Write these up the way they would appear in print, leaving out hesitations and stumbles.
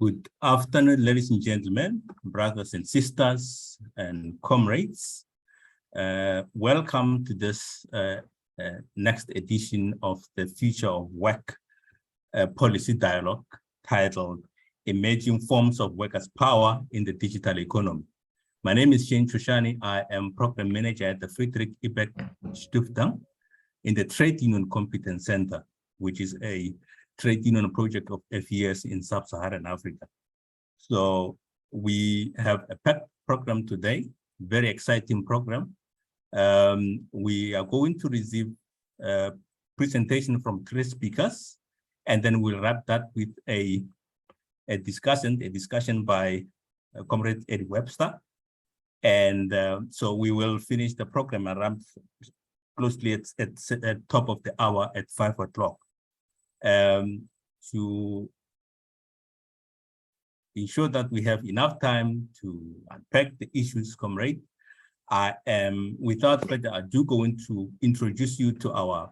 Good afternoon, ladies and gentlemen, brothers and sisters and comrades. Welcome to this next edition of the Future of Work Policy Dialogue titled Emerging Forms of Workers' Power in the Digital Economy. My name is Shane Choshani. I am Program Manager at the Friedrich Ebert Stiftung in the Trade Union Competence Center, which is a trade union project of FES in Sub-Saharan Africa. So we have a packed program today, very exciting program. We are going to receive a presentation from 3 speakers, and then we'll wrap that with a discussion by Comrade Eddie Webster. And so we will finish the program around closely at top of the hour at 5 o'clock. To ensure that we have enough time to unpack the issues, comrade, I am, without further ado, going to introduce you to our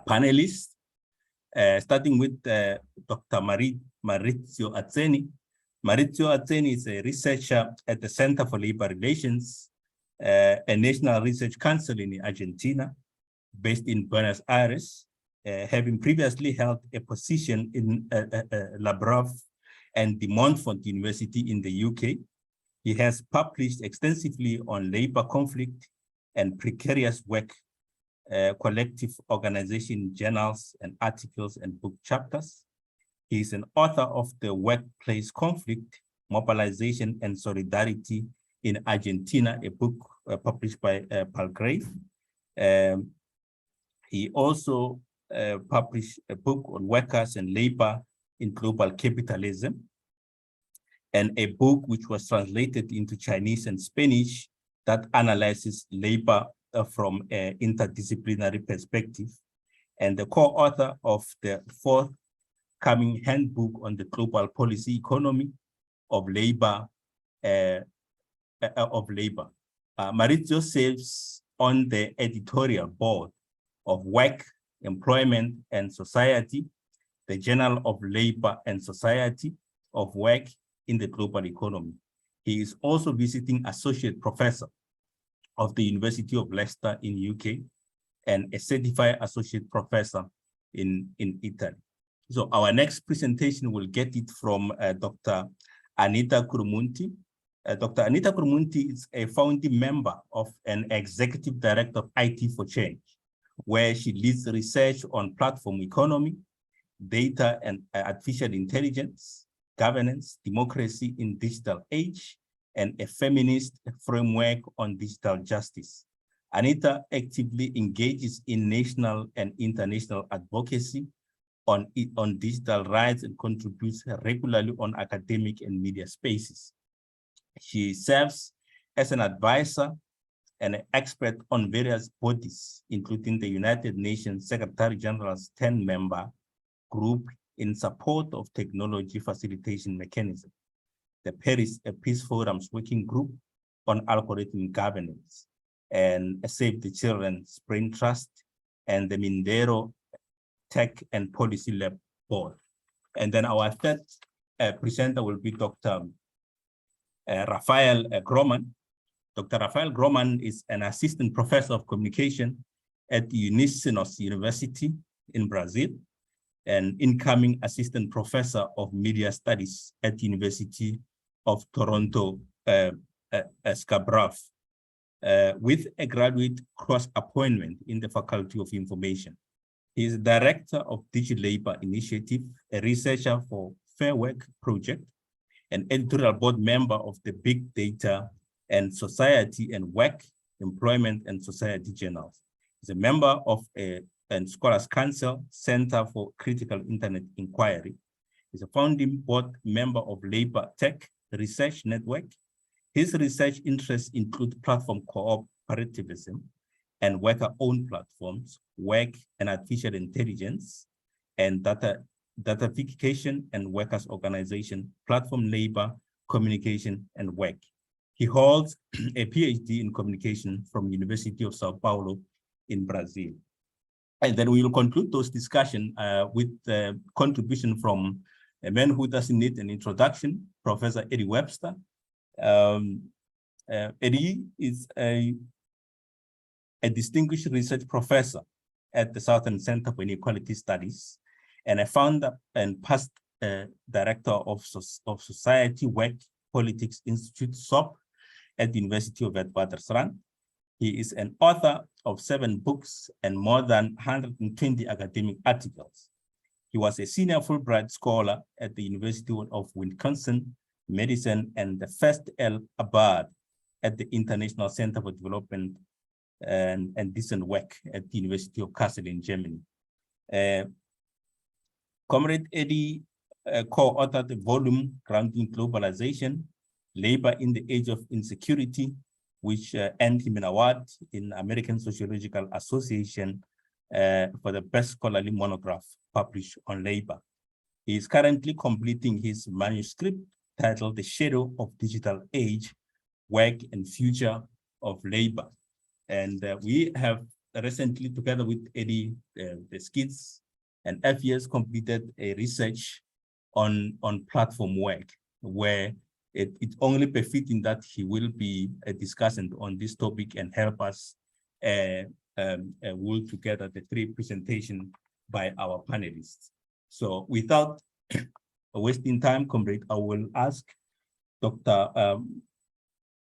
panelists, starting with Dr. Maurizio Atzeni. Maurizio Atzeni is a researcher at the Center for Labor Relations, a national research council in Argentina, based in Buenos Aires. Having previously held a position in Labrov and De Montfort University in the UK, he has published extensively on labor conflict and precarious work, collective organization journals and articles and book chapters. He is an author of The Workplace Conflict, Mobilization and Solidarity in Argentina, a book published by Palgrave. He also published a book on workers and labor in global capitalism, and a book which was translated into Chinese and Spanish that analyzes labor from an interdisciplinary perspective, and the co-author of the forthcoming handbook on the global policy economy of labor. Maurizio serves on the editorial board of Work, Employment and Society, the Journal of Labor and Society of Work in the Global Economy. He is also visiting associate professor of the University of Leicester in UK and a certified associate professor in Italy. So our next presentation will get it from Dr. Anita Kurmunti. Dr. Anita Kurmunti is a founding member of an executive director of IT for Change, where she leads research on platform economy, data and artificial intelligence, governance, democracy in digital age, and a feminist framework on digital justice. Anita actively engages in national and international advocacy on digital rights and contributes regularly on academic and media spaces. She serves as an advisor and an expert on various bodies, including the United Nations Secretary General's 10-member group in support of technology facilitation mechanism, the Paris Peace Forum's working group on algorithm governance, and Save the Children's Brain Trust, and the Mindero Tech and Policy Lab Board. And then our third presenter will be Dr. Rafael Grohman. Dr. Rafael Grohman is an assistant professor of communication at Unisinos University in Brazil, and incoming assistant professor of media studies at the University of Toronto, Scarborough, with a graduate cross-appointment in the Faculty of Information. He is director of Digital Labor Initiative, a researcher for Fair Work Project, an editorial board member of the Big Data and Society and Work, Employment and Society journals. He's a member of and Scholars Council Center for Critical Internet Inquiry. He's a founding board member of Labor Tech Research Network. His research interests include platform cooperativism and worker-owned platforms, work and artificial intelligence, and datafication and workers' organization, platform labor, communication, and work. He holds a PhD in communication from University of Sao Paulo in Brazil. And then we will conclude those discussions with the contribution from A man who doesn't need an introduction, Professor Eddie Webster. Eddie is a distinguished research professor at the Southern Center for Inequality Studies and a founder and past director of Society Work Politics Institute, SOP, at the University of Witwatersrand. He is an author of 7 books and more than 120 academic articles. He was a senior Fulbright scholar at the University of Wisconsin-Madison and the first L. Abad at the International Center for Development and Decent Work at the University of Kassel in Germany. Comrade Eddie co-authored the volume Grounding Globalization, Labor in the Age of Insecurity, which earned him an award in American Sociological Association for the best scholarly monograph published on labor. He is currently completing his manuscript titled The Shadow of Digital Age, Work and Future of Labor. And we have recently, together with Eddie, the Skids and FES, completed a research on platform work, where it only befitting that he will be a discussant on this topic and help us work together the 3 presentations by our panelists. So without wasting time, comrade, I will ask Dr.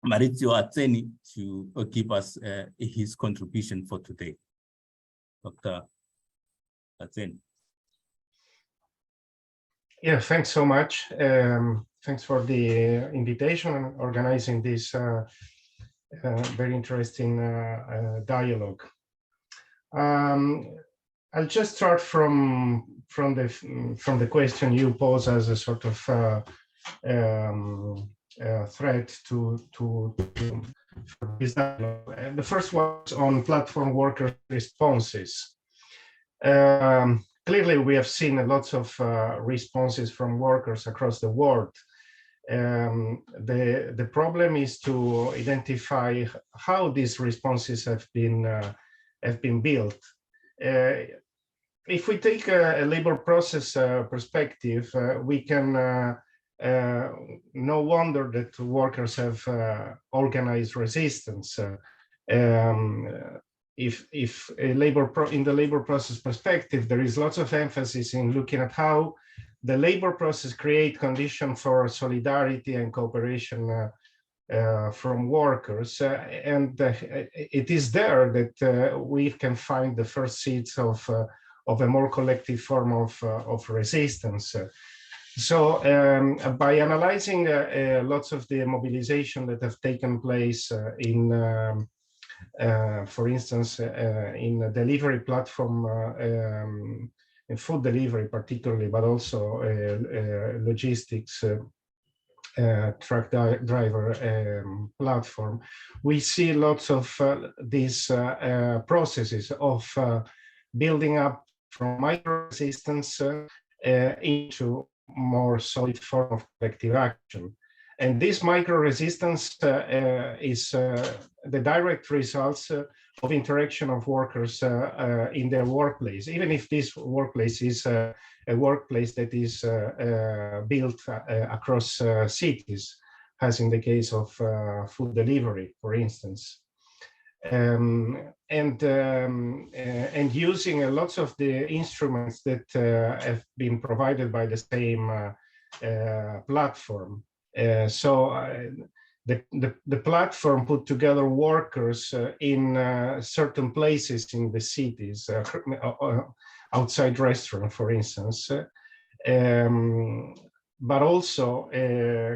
Maurizio Atzeni to give us his contribution for today. Dr. Atzeni. Yeah, thanks so much. Thanks for the invitation and organizing this very interesting dialogue. I'll just start from the question you pose as a sort of threat to this dialogue. The first one is on platform worker responses. Clearly, we have seen lots of responses from workers across the world. The problem is to identify how these responses have been built. If we take a labor process perspective, we can no wonder that workers have organized resistance. If in the labor process perspective, there is lots of emphasis in looking at how the labor process create conditions for solidarity and cooperation from workers, and it is there that we can find the first seeds of a more collective form of resistance. So by analyzing lots of the mobilization that have taken place for instance, in a delivery platform, in food delivery particularly, but also logistics truck driver platform, we see lots of these processes of building up from micro resistance into more solid form of collective action. And this micro resistance is the direct results of interaction of workers in their workplace, even if this workplace is a workplace that is built across cities, as in the case of food delivery, for instance. And using lots of the instruments that have been provided by the same platform. The platform put together workers in certain places in the cities, outside restaurant, for instance, but also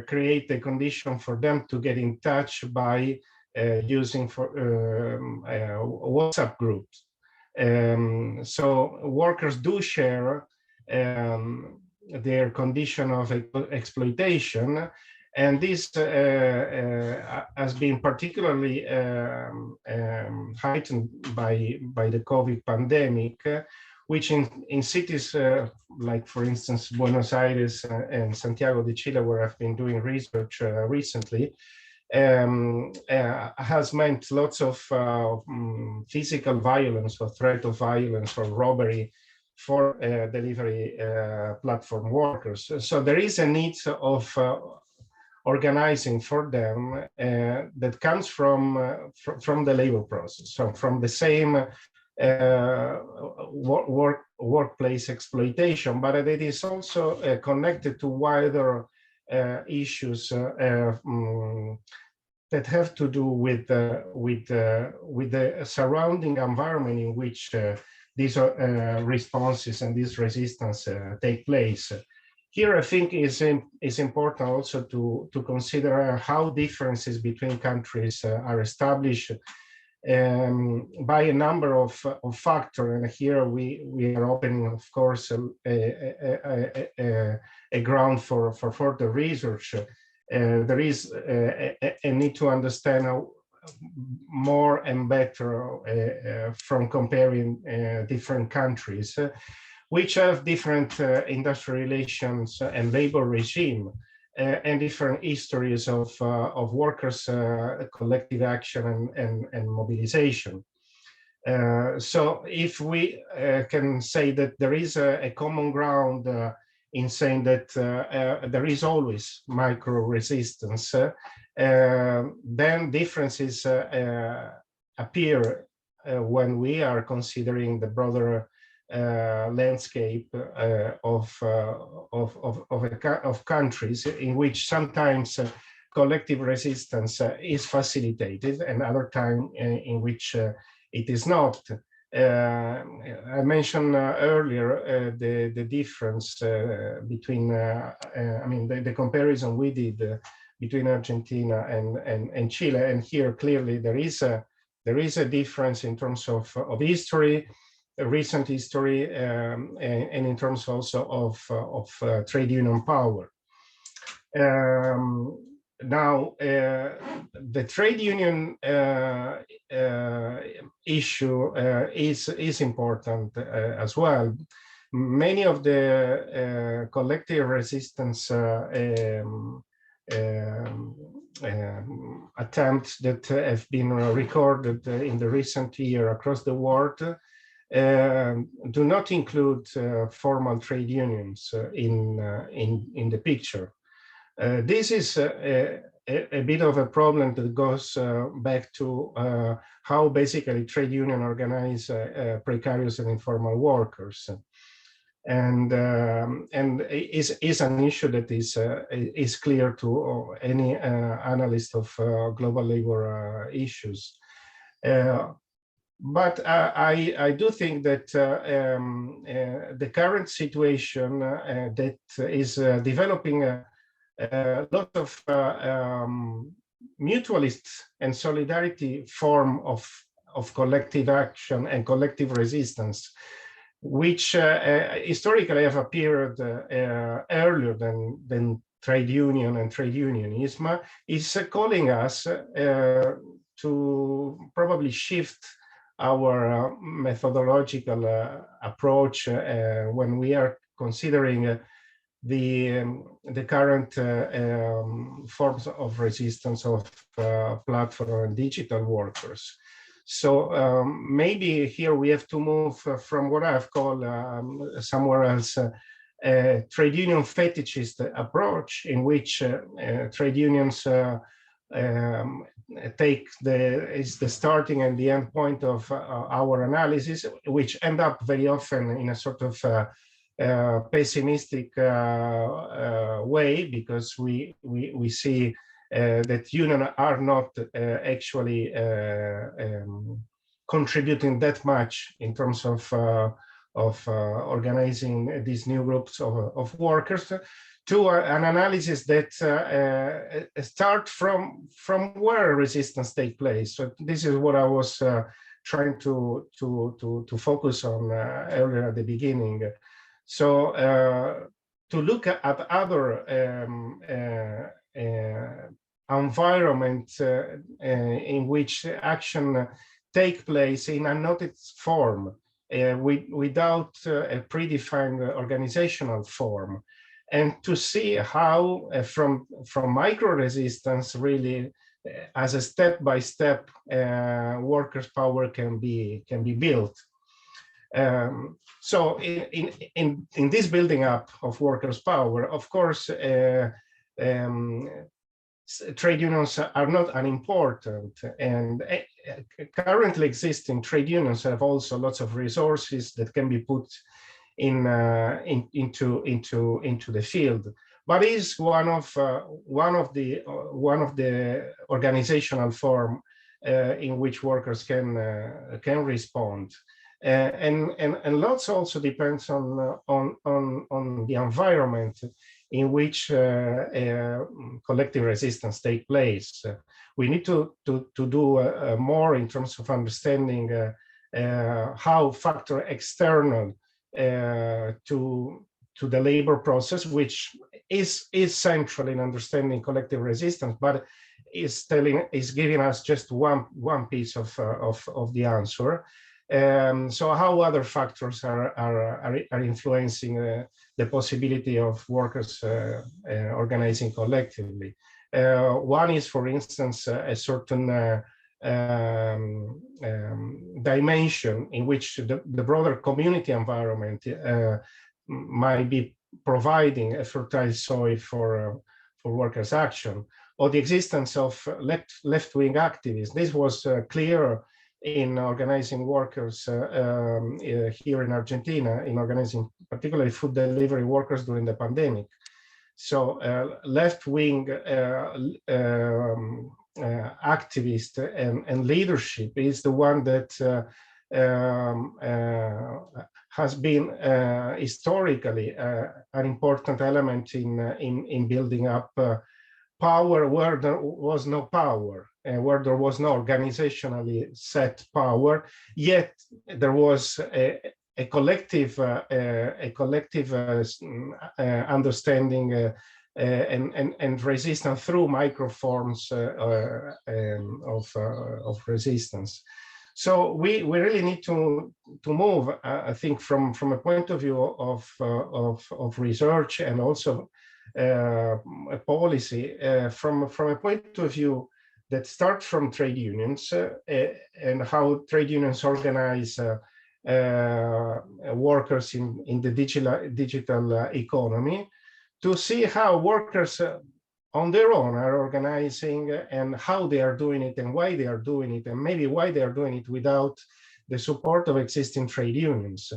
create the condition for them to get in touch by using WhatsApp groups. So workers do share their condition of exploitation, and this has been particularly heightened by the COVID pandemic, which in cities like, for instance, Buenos Aires and Santiago de Chile, where I've been doing research recently, has meant lots of physical violence or threat of violence or robbery for delivery platform workers. So there is a need of organizing for them that comes from the labor process, so from the same workplace exploitation, but it is also connected to wider issues that have to do with the surrounding environment in which these responses and this resistance take place. Here, I think is important also to consider how differences between countries are established by a number of factors. And here we are opening, of course, a ground for further research. There is a need to understand more and better from comparing different countries, which have different industrial relations and labor regime, and different histories of workers' collective action and mobilization. So if we can say that there is a common ground in saying that there is always micro-resistance, then differences appear when we are considering the broader landscape of countries in which sometimes collective resistance is facilitated and other time in which it is not. I mentioned earlier the difference between, I mean, the comparison we did between Argentina and Chile, and here clearly there is a difference in terms of history, recent history, and in terms also of trade union power. Now, the trade union issue is important as well. Many of the collective resistance attempts that have been recorded in the recent year across the world do not include formal trade unions in the picture. This is a bit of a problem that goes back to how basically trade union organize precarious and informal workers, and is an issue that is clear to any analyst of global labor issues. But I do think that the current situation that is developing a lot of mutualist and solidarity form of collective action and collective resistance, which historically have appeared earlier than trade union and trade unionism, is calling us to probably shift our methodological approach when we are considering the current forms of resistance of platform and digital workers. So maybe here we have to move from what I've called somewhere else a trade union fetishist approach, in which trade unions take the starting and the end point of our analysis, which end up very often in a sort of pessimistic way, because we see that unions are not actually contributing that much in terms of organizing these new groups of workers, to an analysis that start from where resistance takes place. So this is what I was trying to focus on earlier at the beginning. So to look at other environments in which action take place in a noticed form, without a predefined organizational form, and to see how from micro resistance really as a step-by-step workers' power can be built. So in this building up of workers' power, of course, trade unions are not unimportant, and currently existing trade unions have also lots of resources that can be put into the field. But is one of the organizational form in which workers can respond. And lots also depends on the environment in which collective resistance take place. We need to do more in terms of understanding how factor external to the labor process, which is central in understanding collective resistance, but is giving us just one piece of the answer. So how other factors are influencing the possibility of workers organizing collectively. One is, for instance, a certain dimension in which the broader community environment might be providing a fertile soil for workers' action, or the existence of left-wing activists. This was clear in organizing workers here in Argentina, in organizing particularly food delivery workers during the pandemic. So left-wing activist and leadership is the one that has been historically an important element in building up power where there was no power, where there was no organizationally set power, yet there was a collective understanding and resistance through microforms of resistance. So we really need to move, I think, from a point of view of research and also a policy, from a point of view that starts from trade unions and how trade unions organize workers in the digital economy, to see how workers on their own are organizing and how they are doing it and why they are doing it, and maybe why they are doing it without the support of existing trade unions.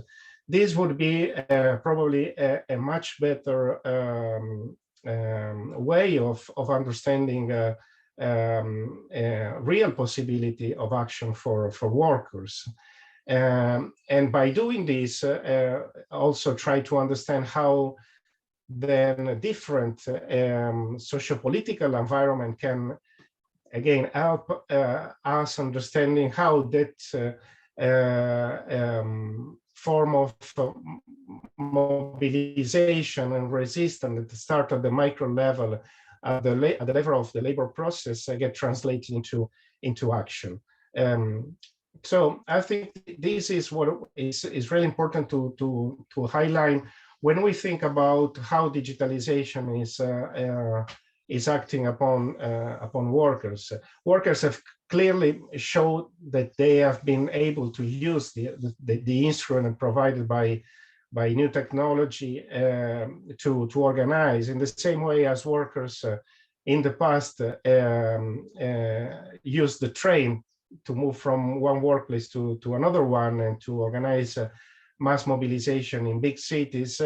This would be probably a much better way of understanding real possibility of action for workers. And by doing this, also try to understand how then a different socio-political environment can, again, help us understanding how that form of mobilization and resistance at the start of the micro level, at the level of the labor process, get translated into action. So I think this is what is really important to highlight when we think about how digitalization is acting upon workers. Workers have clearly showed that they have been able to use the instrument provided by new technology to organize in the same way as workers in the past used the train to move from one workplace to another one and to organize mass mobilization in big cities,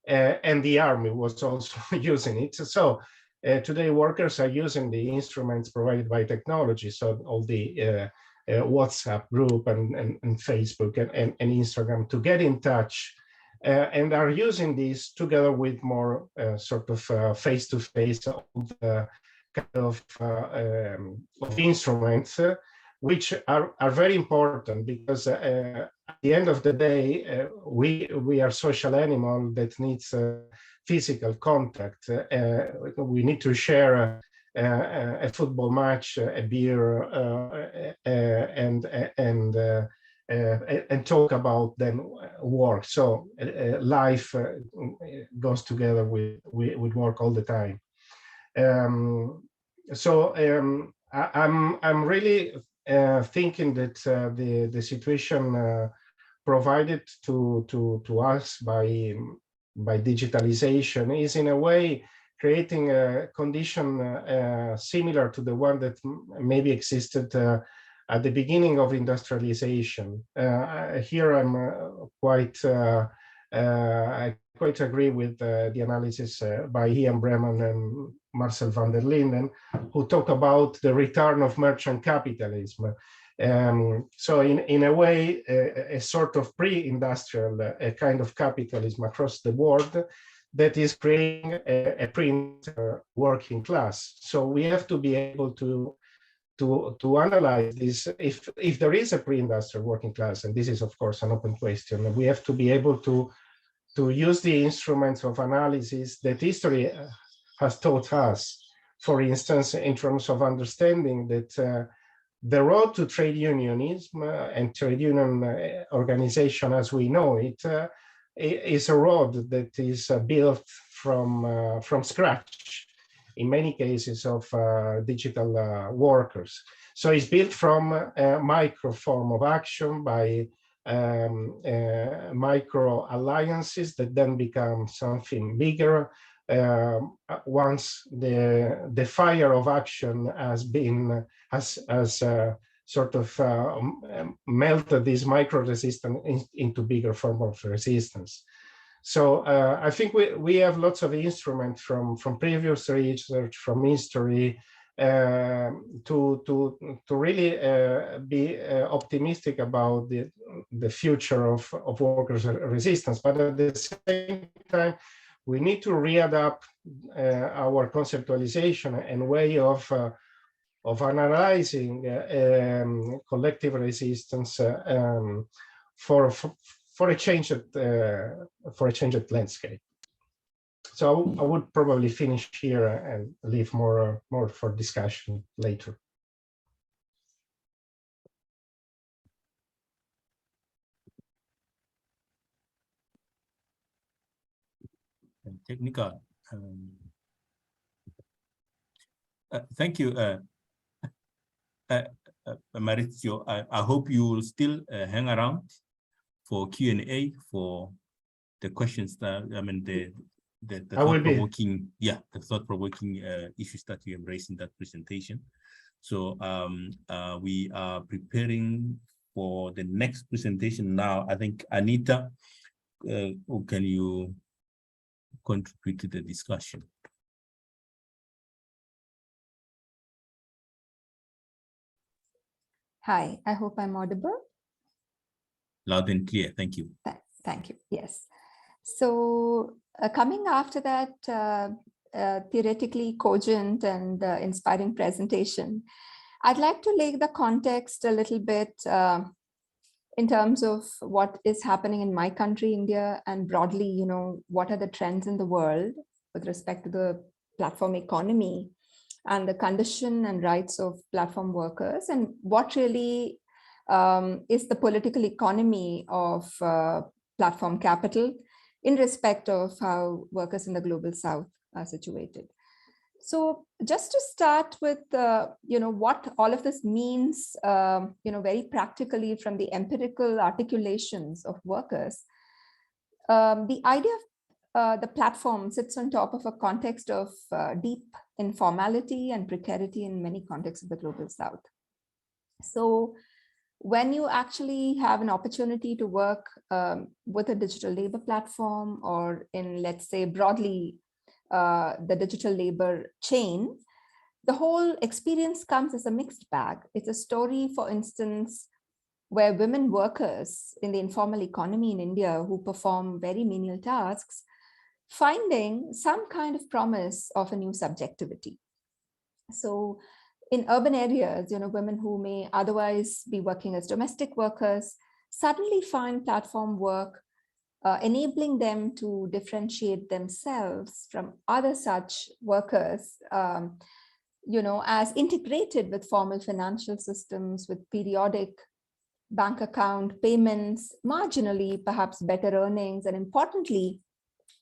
and the army was also using it. So today workers are using the instruments provided by technology, so all the WhatsApp group and Facebook and Instagram to get in touch, and are using these together with more sort of face-to-face kind of instruments, which are very important, because at the end of the day, we are social animal that needs physical contact. We need to share a football match, a beer, and talk about then work. So life goes together with work all the time. I'm really thinking that the situation provided to us by digitalization is in a way creating a condition similar to the one that maybe existed at the beginning of industrialization. Here I quite agree with the analysis by Ian Breman and Marcel van der Linden, who talk about the return of merchant capitalism. So in a way, a sort of pre-industrial kind of capitalism across the board that is creating a working class. So we have to be able to analyze this. If there is a pre-industrial working class, and this is of course an open question, we have to be able to use the instruments of analysis that history has taught us. For instance, in terms of understanding that the road to trade unionism and trade union organization as we know it is a road that is built from scratch, in many cases of digital workers. So it's built from a micro form of action by micro alliances that then become something bigger once the fire of action has sort of melted this micro resistance into bigger form of resistance. So I think we have lots of instruments from previous research, from history, to really be optimistic about the future of workers' resistance. But at the same time, we need to readapt our conceptualization and way of analyzing collective resistance for a changed landscape. So I would probably finish here and leave more for discussion later. Technical. Thank you, Maurizio. I hope you will still hang around for Q&A for the questions that the thought-provoking, the thought-provoking issues that you embrace in that presentation. So we are preparing for the next presentation now. I think Anita, can you contribute to the discussion? Hi, I hope I'm audible. Loud and clear, thank you. Thank you, yes. So coming after that theoretically cogent and inspiring presentation, I'd like to lay the context a little bit in terms of what is happening in my country, India, and broadly, what are the trends in the world with respect to the platform economy and the condition and rights of platform workers, and what really is the political economy of platform capital in respect of how workers in the global south are situated. So just to start with, what all of this means, very practically from the empirical articulations of workers, the idea of the platform sits on top of a context of deep informality and precarity in many contexts of the global south. So when you actually have an opportunity to work with a digital labor platform, or in, let's say, broadly, the digital labor chain, the whole experience comes as a mixed bag. It's a story, for instance, where women workers in the informal economy in India who perform very menial tasks, finding some kind of promise of a new subjectivity. So in urban areas, women who may otherwise be working as domestic workers suddenly find platform work enabling them to differentiate themselves from other such workers, as integrated with formal financial systems, with periodic bank account payments, marginally perhaps better earnings, and importantly,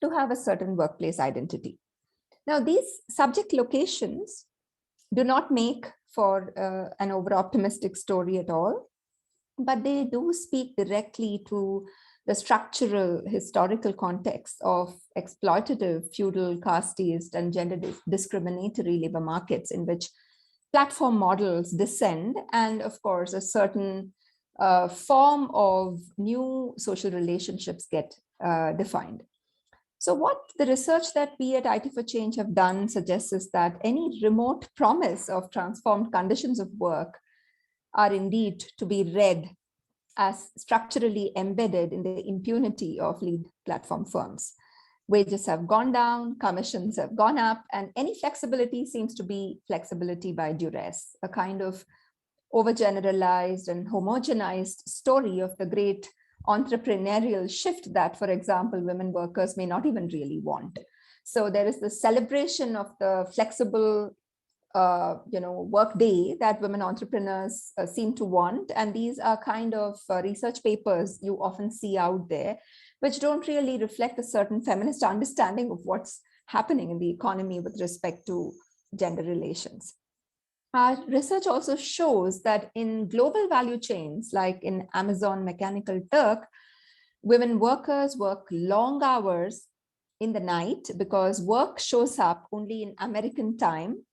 to have a certain workplace identity. Now, these subject locations do not make for an over-optimistic story at all. but they do speak directly to the structural historical context of exploitative, feudal, casteist, and gender discriminatory labor markets in which platform models descend, and of course, a certain form of new social relationships get defined. So what the research that we at IT for Change have done suggests is that any remote promise of transformed conditions of work are indeed to be read as structurally embedded in the impunity of lead platform firms. Wages have gone down, commissions have gone up, and any flexibility seems to be flexibility by duress, a kind of overgeneralized and homogenized story of the great entrepreneurial shift that, for example, women workers may not even really want. So there is the celebration of the flexible work day that women entrepreneurs seem to want. And these are kind of research papers you often see out there, which don't really reflect a certain feminist understanding of what's happening in the economy with respect to gender relations. Our research also shows that in global value chains, like in Amazon Mechanical Turk, women workers work long hours in the night because work shows up only in American time.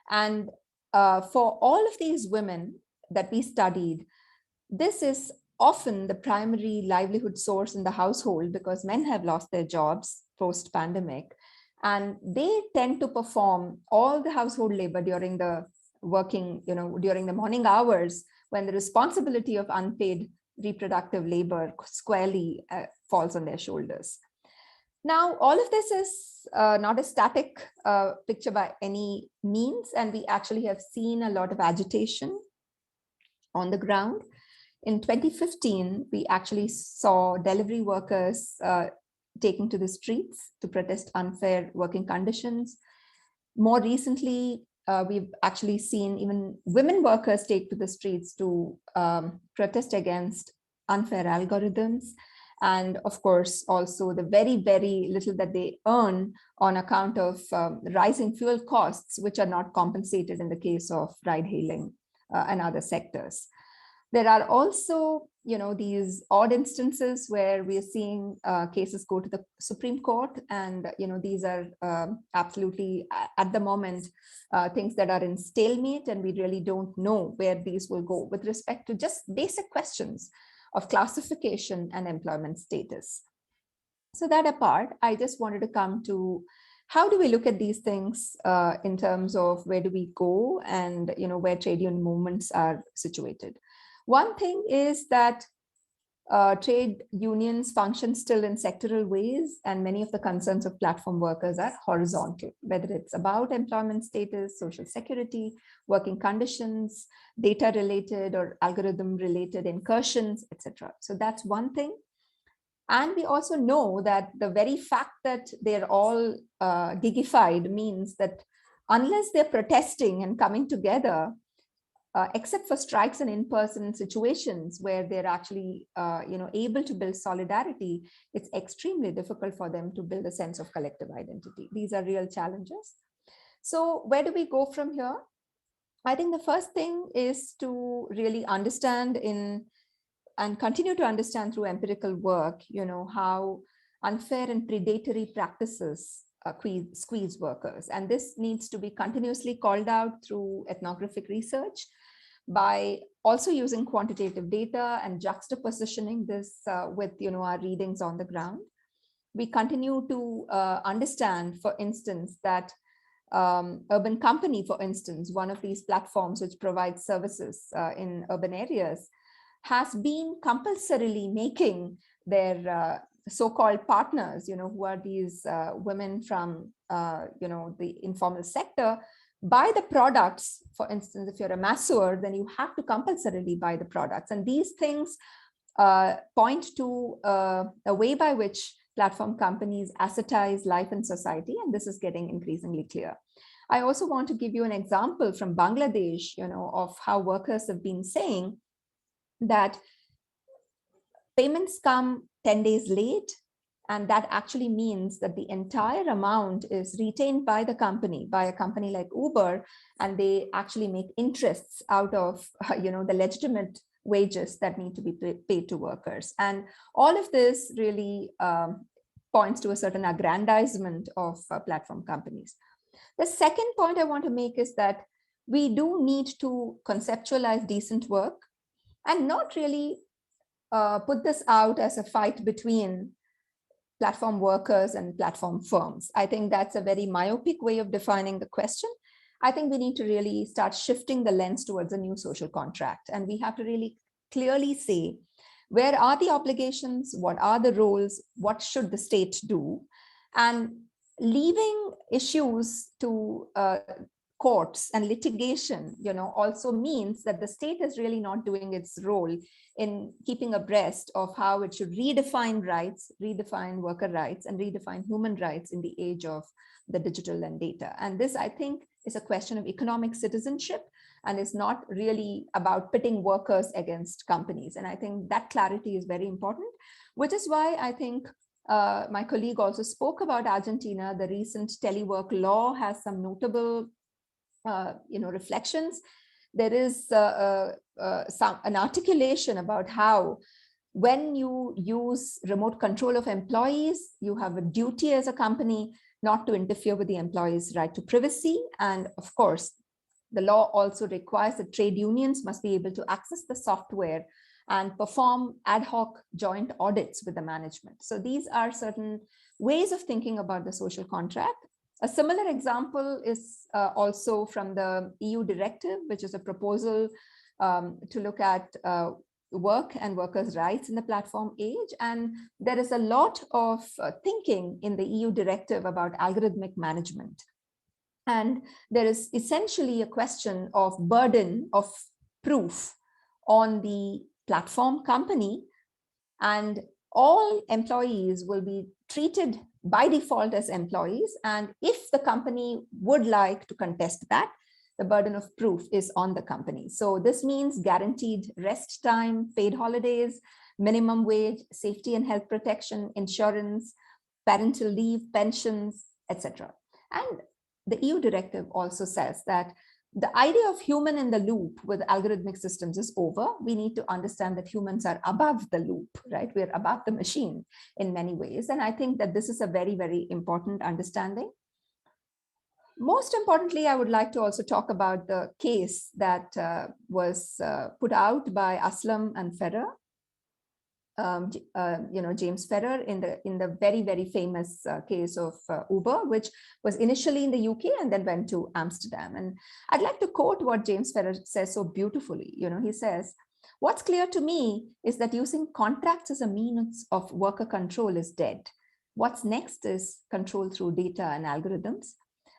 And for all of these women that we studied, this is often the primary livelihood source in the household because men have lost their jobs post-pandemic. And they tend to perform all the household labor during the during the morning hours when the responsibility of unpaid reproductive labor squarely falls on their shoulders. Now, all of this is not a static picture by any means, and we actually have seen a lot of agitation on the ground. In 2015, we actually saw delivery workers taking to the streets to protest unfair working conditions. More recently, we've actually seen even women workers take to the streets to protest against unfair algorithms. And of course, also the very, very little that they earn on account of rising fuel costs, which are not compensated in the case of ride hailing and other sectors. There are also, these odd instances where we are seeing cases go to the Supreme Court, and these are absolutely at the moment things that are in stalemate, and we really don't know where these will go with respect to just basic questions of classification and employment status. So that apart, I just wanted to come to how do we look at these things in terms of where do we go and where trade union movements are situated. One thing is that trade unions function still in sectoral ways, and many of the concerns of platform workers are horizontal, whether it's about employment status, social security, working conditions, data-related or algorithm-related incursions, etc. So that's one thing. And we also know that the very fact that they're all gigified means that unless they're protesting and coming together, except for strikes and in-person situations where they're actually able to build solidarity, it's extremely difficult for them to build a sense of collective identity. These are real challenges. So where do we go from here? I think the first thing is to really understand and continue to understand through empirical work, how unfair and predatory practices squeeze workers. And this needs to be continuously called out through ethnographic research by also using quantitative data and juxtapositioning this with our readings on the ground. We continue to understand, for instance, that Urban Company, for instance, one of these platforms which provides services in urban areas, has been compulsorily making their so-called partners, who are these women from, the informal sector, buy the products. For instance, if you're a masseur, then you have to compulsorily buy the products. And these things point to a way by which platform companies ascetize life in society, and this is getting increasingly clear. I also want to give you an example from Bangladesh, of how workers have been saying that payments come 10 days late, and that actually means that the entire amount is retained by the company, by a company like Uber, and they actually make interests out of the legitimate wages that need to be paid to workers. And all of this really points to a certain aggrandizement of platform companies. The second point I want to make is that we do need to conceptualize decent work and not really put this out as a fight between platform workers and platform firms. I think that's a very myopic way of defining the question. I think we need to really start shifting the lens towards a new social contract. And we have to really clearly say, where are the obligations? What are the roles? What should the state do? And leaving issues to courts and litigation, also means that the state is really not doing its role in keeping abreast of how it should redefine rights, redefine worker rights, and redefine human rights in the age of the digital and data. And this, I think, is a question of economic citizenship and is not really about pitting workers against companies. And I think that clarity is very important, which is why I think my colleague also spoke about Argentina. The recent telework law has some notable reflections. There is an articulation about how when you use remote control of employees, you have a duty as a company not to interfere with the employee's right to privacy. And of course, the law also requires that trade unions must be able to access the software and perform ad hoc joint audits with the management. So these are certain ways of thinking about the social contract. A similar example is also from the EU directive, which is a proposal to look at work and workers' rights in the platform age. And there is a lot of thinking in the EU directive about algorithmic management. And there is essentially a question of burden of proof on the platform company, and all employees will be treated by default as employees. And if the company would like to contest that, the burden of proof is on the company. So this means guaranteed rest time, paid holidays, minimum wage, safety and health protection, insurance, parental leave, pensions, etc. And the EU directive also says that the idea of human in the loop with algorithmic systems is over. We need to understand that humans are above the loop, right? We're above the machine in many ways. And I think that this is a very, very important understanding. Most importantly, I would like to also talk about the case that was put out by Aslam and Ferrer, James Ferrer in the very, very famous case of Uber, which was initially in the UK and then went to Amsterdam. And I'd like to quote what James Ferrer says so beautifully. He says, "What's clear to me is that using contracts as a means of worker control is dead. What's next is control through data and algorithms.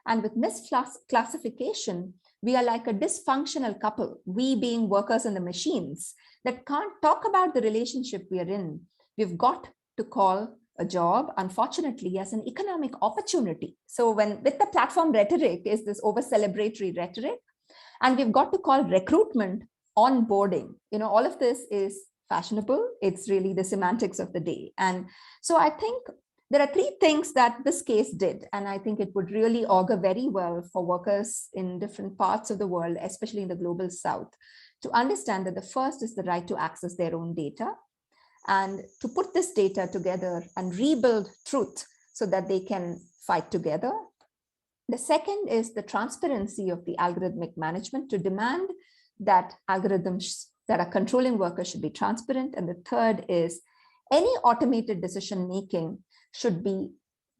And with misclassification, we are like a dysfunctional couple, we being workers and the machines, that can't talk about the relationship we are in. We've got to call a job, unfortunately, as an economic opportunity." So with the platform rhetoric is this over-celebratory rhetoric, and we've got to call recruitment onboarding. All of this is fashionable. It's really the semantics of the day. And so I think there are three things that this case did, and I think it would really augur very well for workers in different parts of the world, especially in the global south, to understand that the first is the right to access their own data and to put this data together and rebuild truth so that they can fight together. The second is the transparency of the algorithmic management, to demand that algorithms that are controlling workers should be transparent. And the third is any automated decision making should be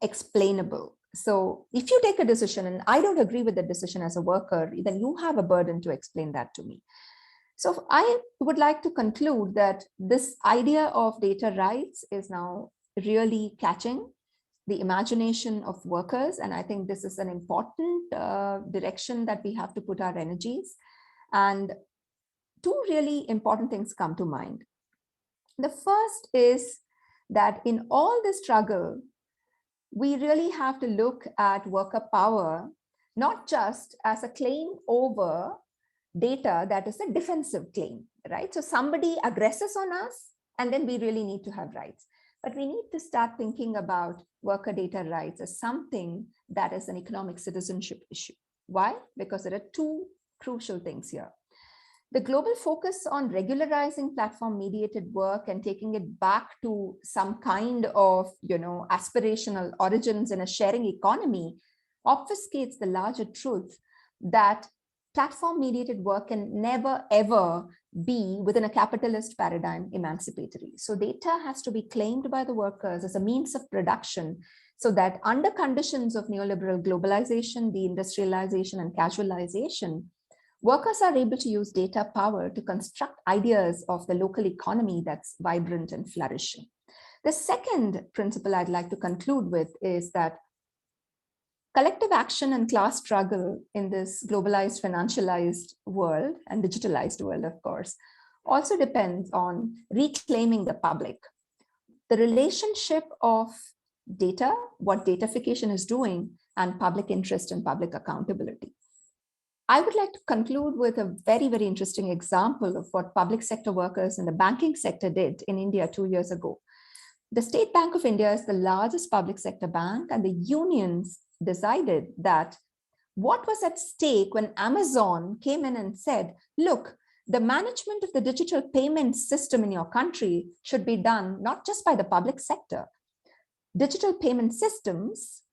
explainable. So if you take a decision and I don't agree with the decision as a worker, then you have a burden to explain that to me. So I would like to conclude that this idea of data rights is now really catching the imagination of workers. And I think this is an important direction that we have to put our energies. And two really important things come to mind. The first is that in all this struggle, we really have to look at worker power, not just as a claim over data that is a defensive claim, right? So somebody aggresses on us, and then we really need to have rights. But we need to start thinking about worker data rights as something that is an economic citizenship issue. Why? Because there are two crucial things here. The global focus on regularizing platform-mediated work and taking it back to some kind of, aspirational origins in a sharing economy obfuscates the larger truth that platform-mediated work can never, ever be within a capitalist paradigm emancipatory. So data has to be claimed by the workers as a means of production so that under conditions of neoliberal globalization, deindustrialization, and casualization, workers are able to use data power to construct ideas of the local economy that's vibrant and flourishing. The second principle I'd like to conclude with is that collective action and class struggle in this globalized, financialized world and digitalized world, of course, also depends on reclaiming the public. The relationship of data, what datafication is doing, and public interest and public accountability. I would like to conclude with a very, very interesting example of what public sector workers in the banking sector did in India 2 years ago. The State Bank of India is the largest public sector bank, and the unions decided that what was at stake when Amazon came in and said, look, the management of the digital payment system in your country should be done not just by the public sector. Digital payment systems,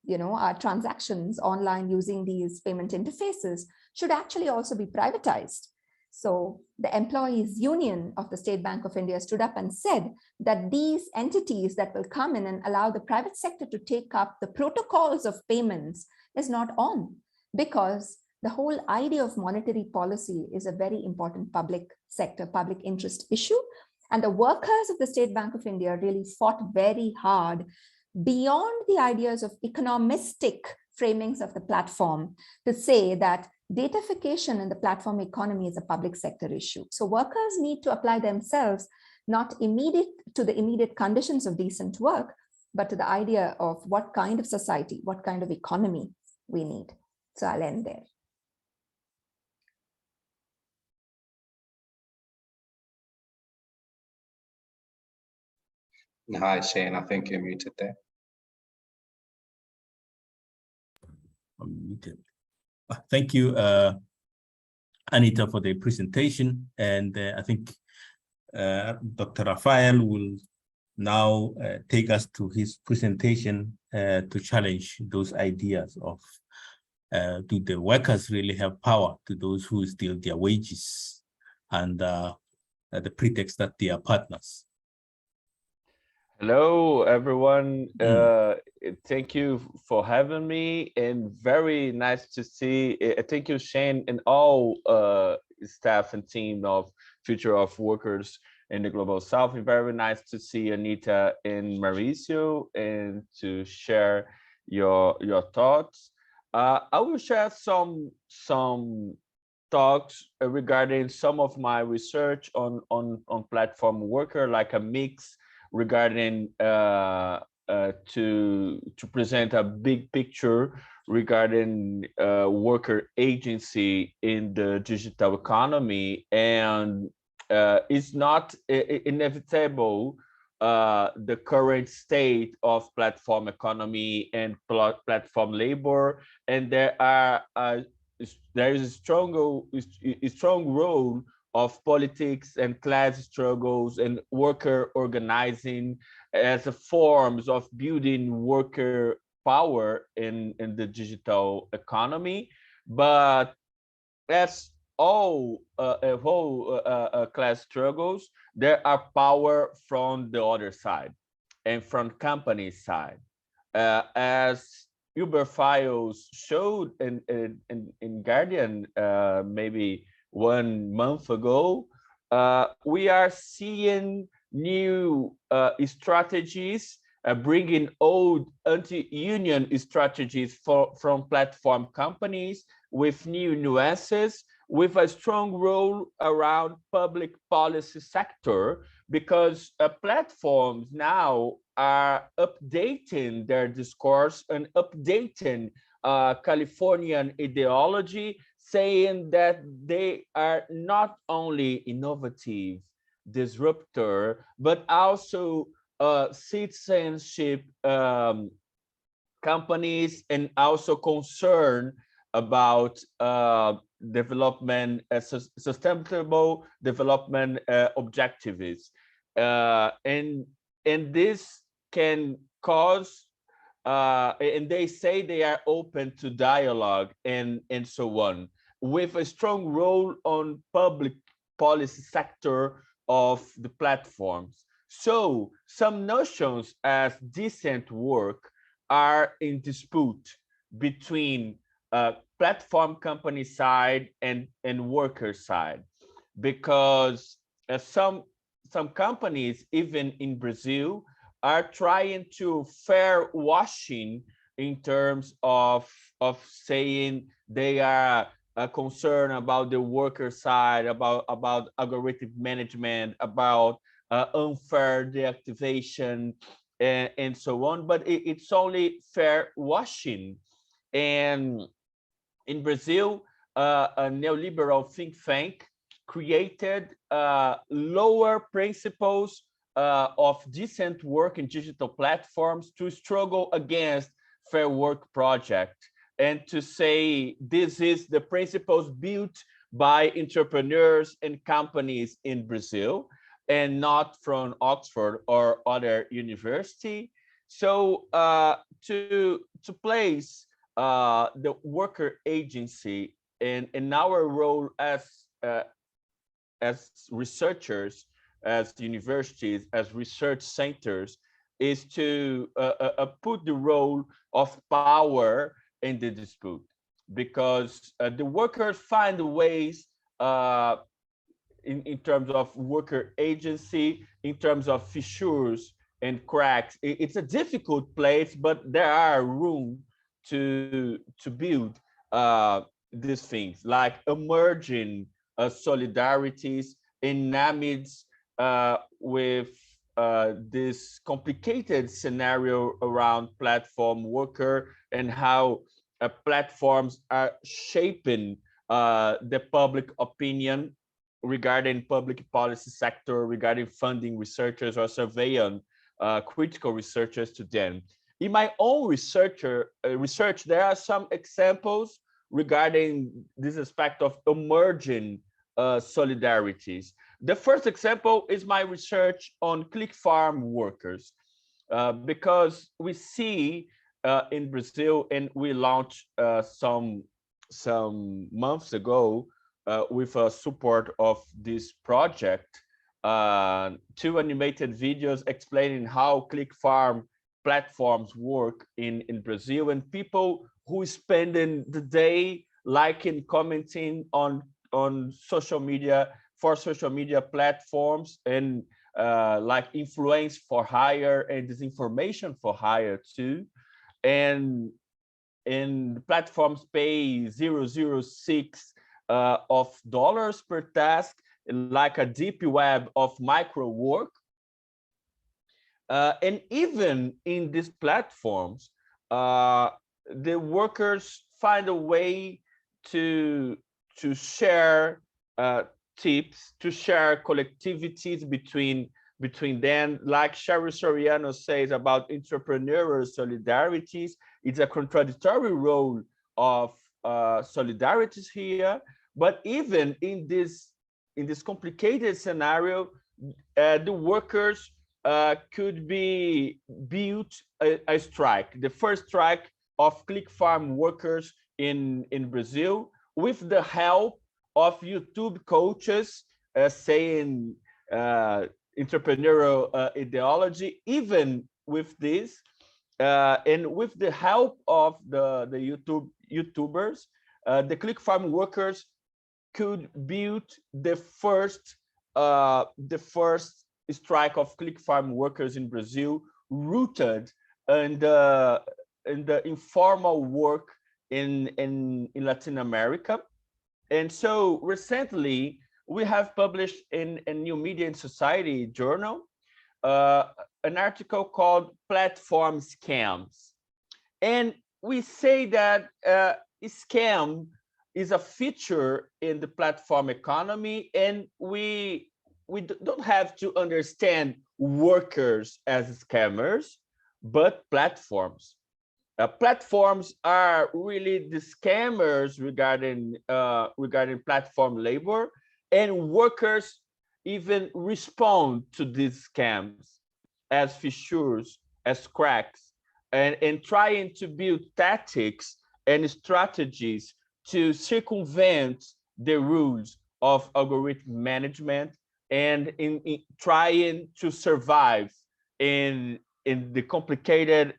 our transactions online using these payment interfaces should actually also be privatized. So the employees union of the State Bank of India stood up and said that these entities that will come in and allow the private sector to take up the protocols of payments is not on, because the whole idea of monetary policy is a very important public sector, public interest issue. And the workers of the State Bank of India really fought very hard beyond the ideas of economistic framings of the platform to say that datafication in the platform economy is a public sector issue. So workers need to apply themselves not to the immediate conditions of decent work, but to the idea of what kind of society, what kind of economy we need. So I'll end there. Hi, Shane. I think you're muted there. I'm muted. Thank you, Anita, for the presentation. And I think Dr. Rafael will now take us to his presentation to challenge those ideas of do the workers really have power to those who steal their wages and the pretext that they are partners. Hello, everyone. Thank you for having me, and very nice to see. Thank you, Shane, and all staff and team of Future of Workers in the Global South. And very nice to see Anita and Maurizio and to share your thoughts. I will share some talks regarding some of my research on platform worker, like a mix regarding to present a big picture regarding worker agency in the digital economy, and it's not inevitable the current state of platform economy and platform labor, and there is a strong role of politics and class struggles and worker organizing as a forms of building worker power in the digital economy. But as all class struggles, there are power from the other side and from company side. As Uber files showed in Guardian maybe 1 month ago, we are seeing new strategies, bringing old anti-union strategies from platform companies with new nuances, with a strong role around public policy sector, because platforms now are updating their discourse and updating Californian ideology, saying that they are not only innovative, disruptor, but also citizenship companies, and also concern about development, sustainable development objectives, and this can cause. And they say they are open to dialogue and so on, with a strong role on public policy sector of the platforms. So some notions as decent work are in dispute between platform company side and worker side, because some companies, even in Brazil, are trying to fair washing in terms of saying they are concerned about the worker side, about algorithmic management, about unfair deactivation, and so on. But it's only fair washing. And in Brazil, a neoliberal think tank created lower principles of decent work in digital platforms to struggle against Fair Work Project, and to say this is the principles built by entrepreneurs and companies in Brazil and not from Oxford or other university. So to place the worker agency in our role as researchers, as universities, as research centers, is to put the role of power in the dispute, because the workers find ways in terms of worker agency, in terms of fissures and cracks. It's a difficult place, but there are room to build these things, like emerging solidarities in amidst with this complicated scenario around platform worker, and how platforms are shaping the public opinion regarding public policy sector, regarding funding researchers or surveilling critical researchers to them. In my own research, there are some examples regarding this aspect of emerging solidarities. The first example is my research on click farm workers, because we see in Brazil, and we launched some months ago with support of this project, 2 animated videos explaining how click farm platforms work in Brazil, and people who spending the day liking, commenting on social media, for social media platforms, and like influence for hire and disinformation for hire too. And the platforms pay 0.06 of dollars per task, like a deep web of micro work. And even in these platforms, the workers find a way to share tips, to share collectivities between them. Like Cheryl Soriano says about entrepreneurial solidarities, it's a contradictory role of solidarities here. But even in this complicated scenario, the workers could be built a strike, the first strike of click farm workers in Brazil, with the help of YouTube coaches saying entrepreneurial ideology. Even with this, and with the help of the YouTubers, the click farm workers could build the first strike of click farm workers in Brazil, rooted in the informal work in Latin America. And so recently, we have published in a New Media and Society journal an article called Platform Scams. And we say that scam is a feature in the platform economy, and we don't have to understand workers as scammers, but platforms. Platforms are really the scammers regarding platform labor, and workers even respond to these scams as fissures, as cracks, and trying to build tactics and strategies to circumvent the rules of algorithm management, and in trying to survive in the complicated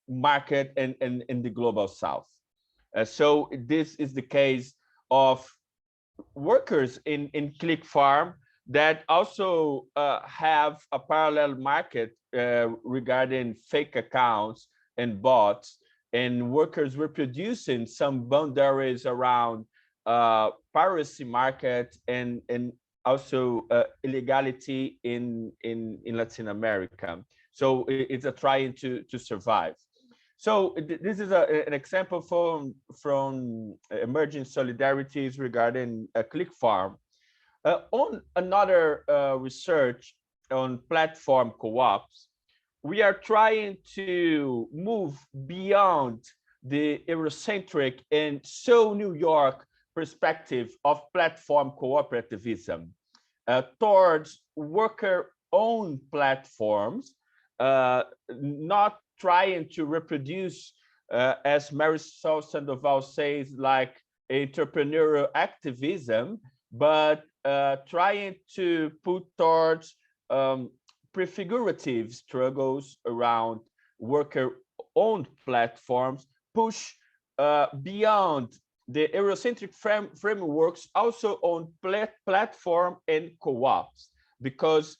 market and in the global south. So this is the case of workers in Click Farm that also have a parallel market regarding fake accounts and bots, and workers reproducing some boundaries around piracy market and also illegality in Latin America. So it's a trying to survive. So this is an example from emerging solidarities regarding a Click Farm. On another research on platform co-ops, we are trying to move beyond the Eurocentric and so New York perspective of platform cooperativism towards worker-owned platforms, not trying to reproduce, as Marisol Sandoval says, like entrepreneurial activism, but trying to put towards prefigurative struggles around worker-owned platforms, push beyond the Eurocentric frameworks also on platform and co-ops, because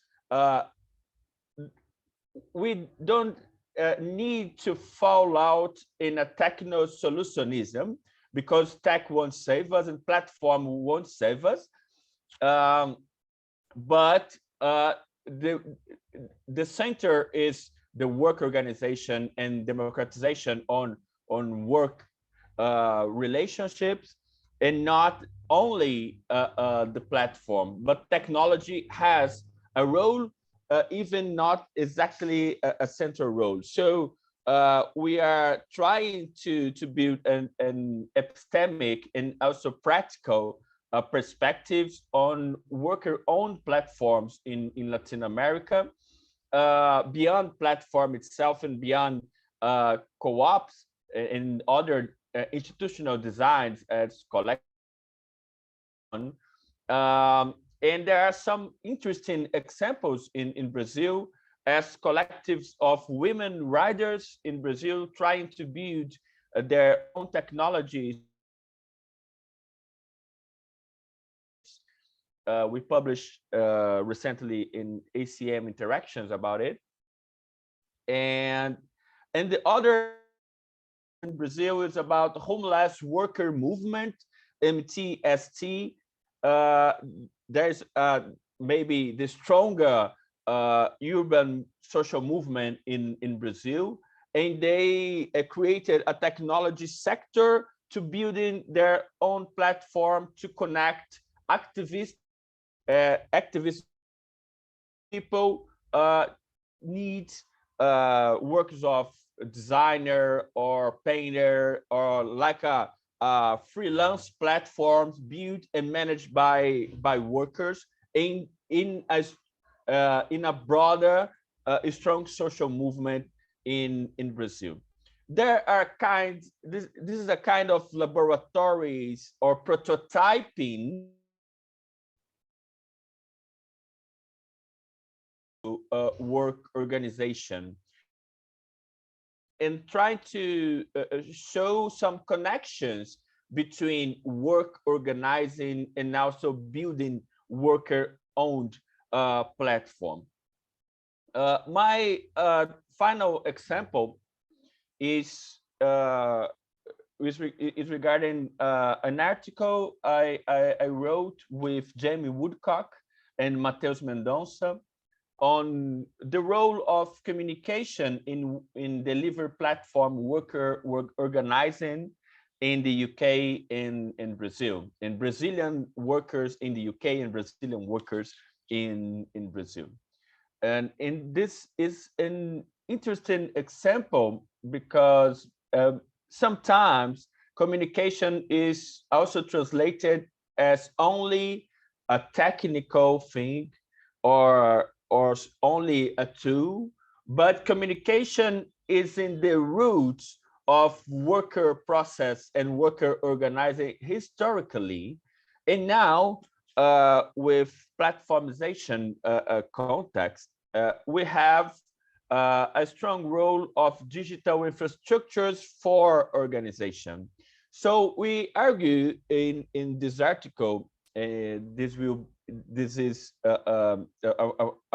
we don't need to fall out in a techno solutionism, because tech won't save us and platform won't save us. But the center is the work organization and democratization on work relationships, and not only the platform, but technology has a role, even not exactly a central role. So we are trying to build an epistemic and also practical perspectives on worker-owned platforms in Latin America, beyond platform itself and beyond co-ops and other institutional designs as collective. And there are some interesting examples in Brazil as collectives of women riders in Brazil trying to build their own technologies. We published recently in ACM Interactions about it. And the other in Brazil is about homeless worker movement, MTST. There's maybe the stronger urban social movement in Brazil, and they created a technology sector to building their own platform to connect activist people need works of designer or painter, or like a freelance platforms built and managed by workers in a broader strong social movement in Brazil. There are this is a kind of laboratories or prototyping work organization, and trying to show some connections between work organizing and also building worker-owned platform. My final example is regarding an article I wrote with Jamie Woodcock and Mateus Mendonça on the role of communication in delivery platform work organizing in the UK and in Brazil, and Brazilian workers in the UK and Brazilian workers in Brazil. And this is an interesting example because sometimes communication is also translated as only a technical thing or only a tool, but communication is in the roots of worker process and worker organizing historically. And now with platformization context, we have a strong role of digital infrastructures for organization. So we argue in this article, this is a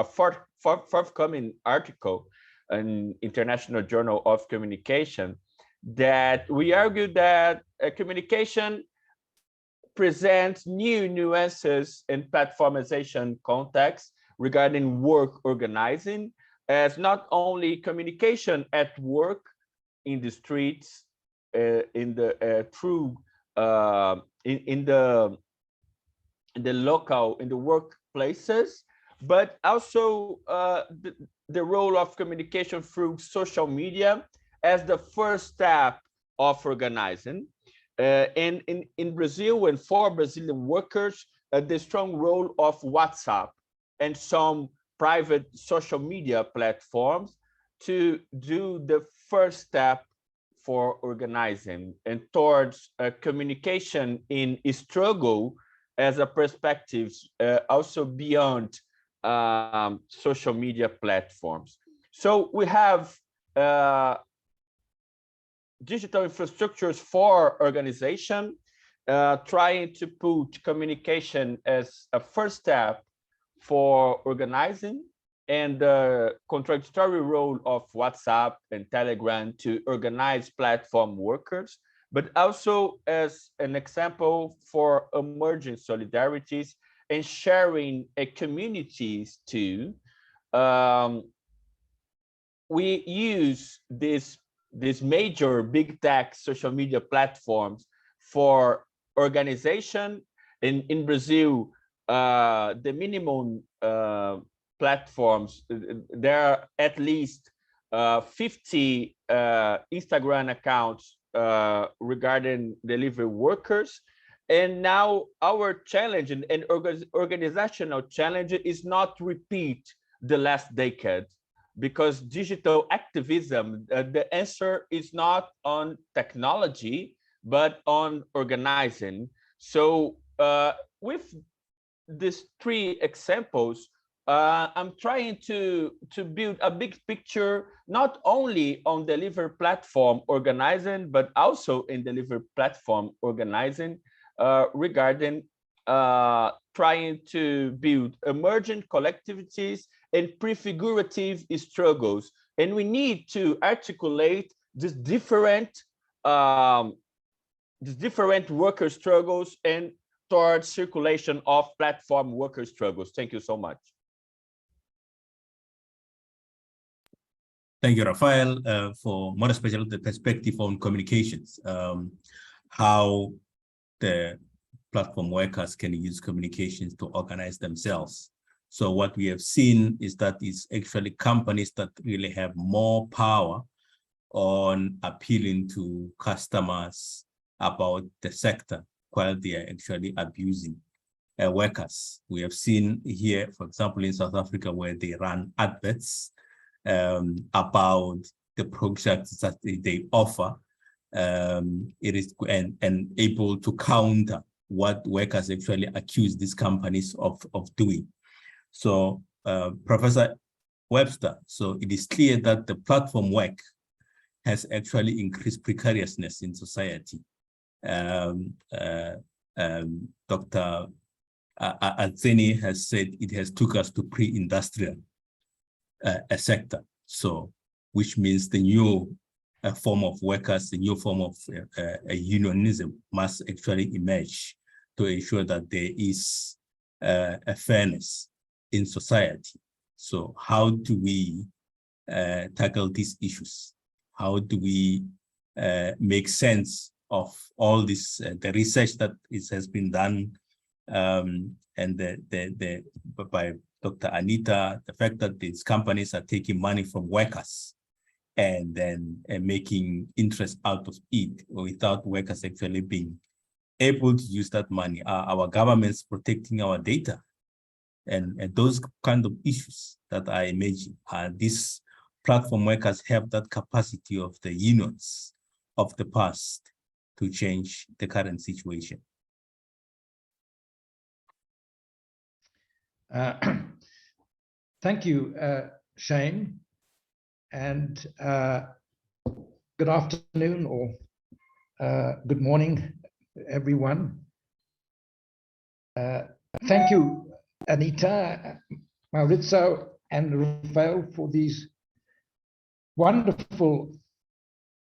forthcoming article in International Journal of Communication, that we argue that communication presents new nuances in platformization context regarding work organizing, as not only communication at work, in the streets, in the workplaces, but also the role of communication through social media as the first step of organizing. And in Brazil and for Brazilian workers, the strong role of WhatsApp and some private social media platforms to do the first step for organizing and towards communication in struggle as a perspective also beyond social media platforms. So we have digital infrastructures for organization, trying to put communication as a first step for organizing, and the contradictory role of WhatsApp and Telegram to organize platform workers, but also as an example for emerging solidarities and sharing communities too. We use these major big tech social media platforms for organization. In Brazil, the minimum platforms, there are at least 50 Instagram accounts regarding delivery workers. And now our challenge and organizational challenge is not repeat the last decade, because digital activism, the answer is not on technology, but on organizing. So with these three examples, I'm trying to build a big picture, not only on delivery platform organizing, but also in delivery platform organizing regarding trying to build emergent collectivities and prefigurative struggles. And we need to articulate these different worker struggles and towards circulation of platform worker struggles. Thank you so much. Thank you, Rafael, for more especially the perspective on communications, how the platform workers can use communications to organize themselves. So what we have seen is that it's actually companies that really have more power on appealing to customers about the sector, while they are actually abusing workers. We have seen here, for example, in South Africa, where they run adverts about the projects that they offer. It is and able to counter what workers actually accuse these companies of doing. So Professor Webster, so it is clear that the platform work has actually increased precariousness in society. Dr. Atzeni has said it has took us to pre-industrial a sector, so which means the new form of workers, the new form of unionism must actually emerge to ensure that there is a fairness in society. So how do we tackle these issues? How do we make sense of all this, the research that has been done, and by Dr. Anita, the fact that these companies are taking money from workers and then making interest out of it without workers actually being able to use that money. Our governments protecting our data and those kind of issues that I imagine. These platform workers have that capacity of the unions of the past to change the current situation. Thank you, Shane, and good afternoon or good morning, everyone. Thank you, Anita, Maurizio, and Rafael for these wonderful,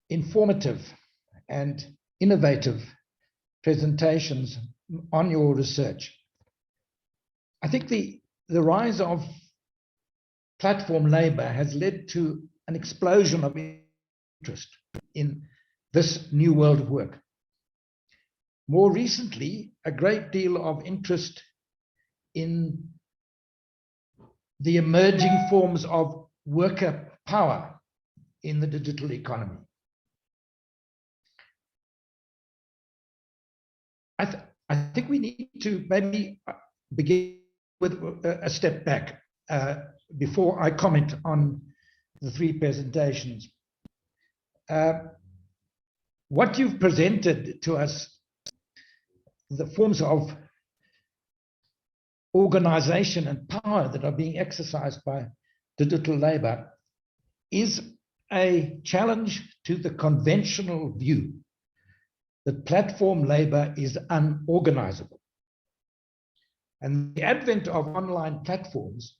informative, and innovative presentations on your research. I think the rise of platform labor has led to an explosion of interest in this new world of work. More recently, a great deal of interest in the emerging forms of worker power in the digital economy. I think we need to maybe begin with a step back before I comment on the three presentations. What you've presented to us, the forms of organization and power that are being exercised by digital labor, is a challenge to the conventional view that platform labor is unorganizable. And the advent of online platforms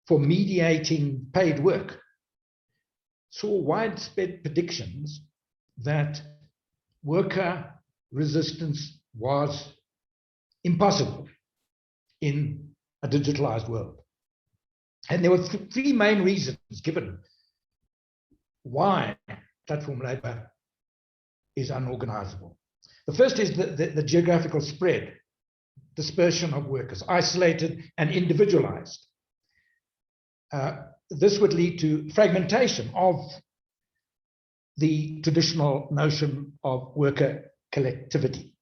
for mediating paid work saw widespread predictions that worker resistance was impossible in a digitalized world. And there were three main reasons given why platform labor is unorganizable. The first is the geographical spread, dispersion of workers, isolated and individualized. This would lead to fragmentation of the traditional notion of worker collectivity.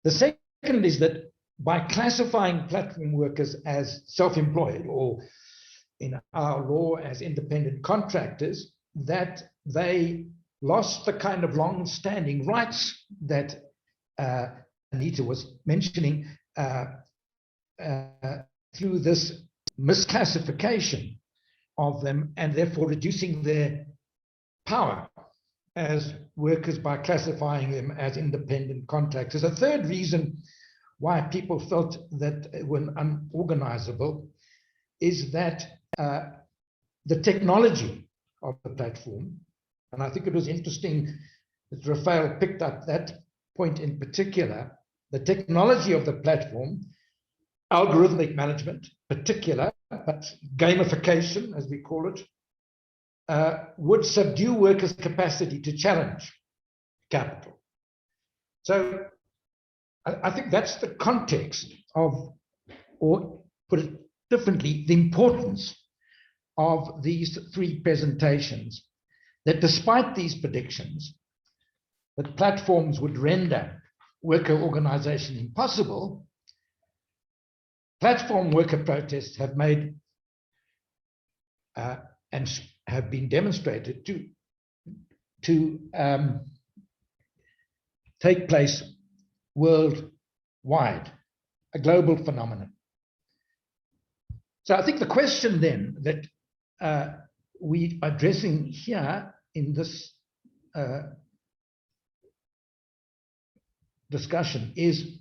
The second is that by classifying platform workers as self-employed, or in our law as independent contractors, that they lost the kind of long-standing rights that Anita was mentioning through this misclassification of them, and therefore reducing their power as workers by classifying them as independent contractors. A third reason why people felt that they were unorganizable is that the technology of the platform, and I think it was interesting that Rafael picked up that point in particular, the technology of the platform, algorithmic management, particular, but gamification, as we call it, would subdue workers' capacity to challenge capital. So I think that's the context of, or put it differently, the importance of these three presentations, that despite these predictions, that platforms would render worker organization impossible, platform worker protests have made and have been demonstrated to take place worldwide, a global phenomenon. So I think the question then that we are addressing here in this discussion is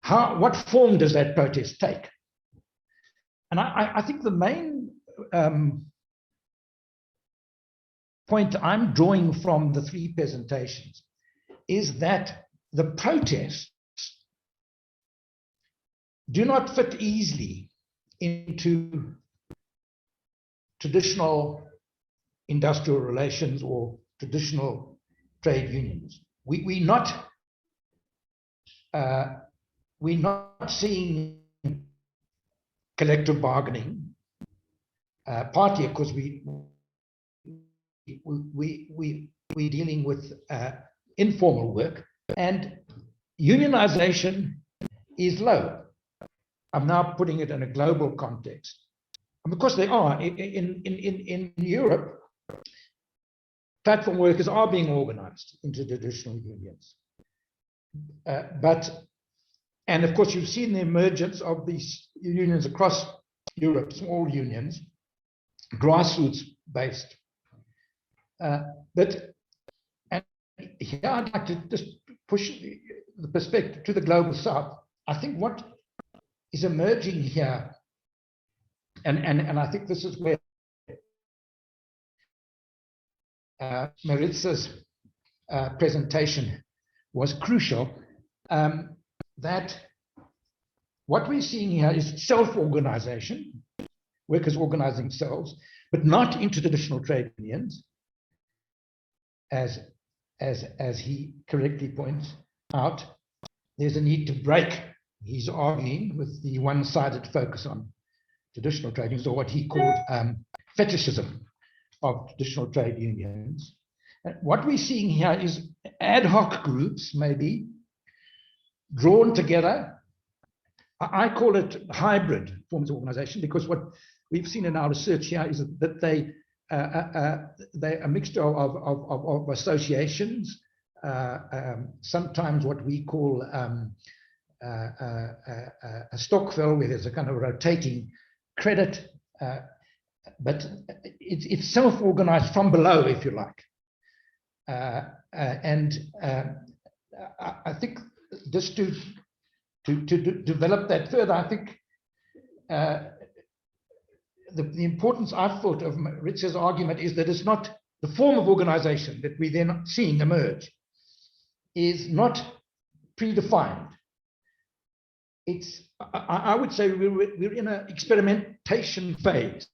what form does that protest take? And I think the main point I'm drawing from the three presentations is that the protests do not fit easily into traditional industrial relations or traditional trade unions. We're not seeing collective bargaining partly because we're dealing with informal work, and unionization is low. I'm now putting it in a global context. And because they are, in Europe, platform workers are being organized into traditional unions. And of course, you've seen the emergence of these unions across Europe, small unions, grassroots based. But here I'd like to just push the perspective to the global south. I think what is emerging here, and I think this is where Maurizio's presentation was crucial, that what we're seeing here is self-organization, workers organizing themselves, but not into traditional trade unions, as he correctly points out. There's a need to break, he's arguing, with the one-sided focus on traditional trade unions, or what he called fetishism of traditional trade unions. And what we're seeing here is ad hoc groups, maybe, drawn together. I call it hybrid forms of organization, because what we've seen in our research here is that they're a mixture of associations, sometimes what we call a stokvel, where there's a kind of rotating credit, but it's self-organized from below, if you like. And I think just to develop that further, I think the importance I thought of Maurizio's argument is that it's not the form of organization that we're then seeing emerge is not predefined. It's, I would say we're in an experimentation phase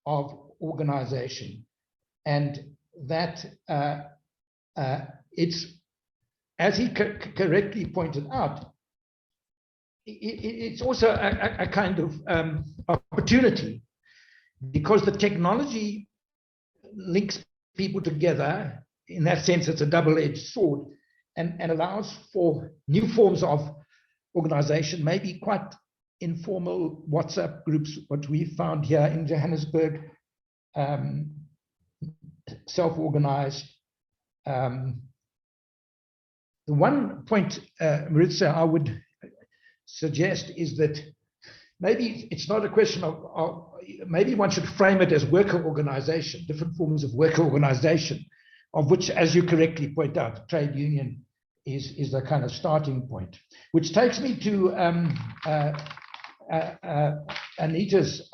of organization, and that it's, as he correctly pointed out, it's also a kind of opportunity, because the technology links people together. In that sense, it's a double-edged sword, and allows for new forms of organization, maybe quite informal WhatsApp groups, what we found here in Johannesburg, self-organized. The one point, Maurizio, I would suggest is that maybe it's not a question of maybe one should frame it as worker organization, different forms of worker organization, of which, as you correctly point out, trade union is the kind of starting point, which takes me to Anita's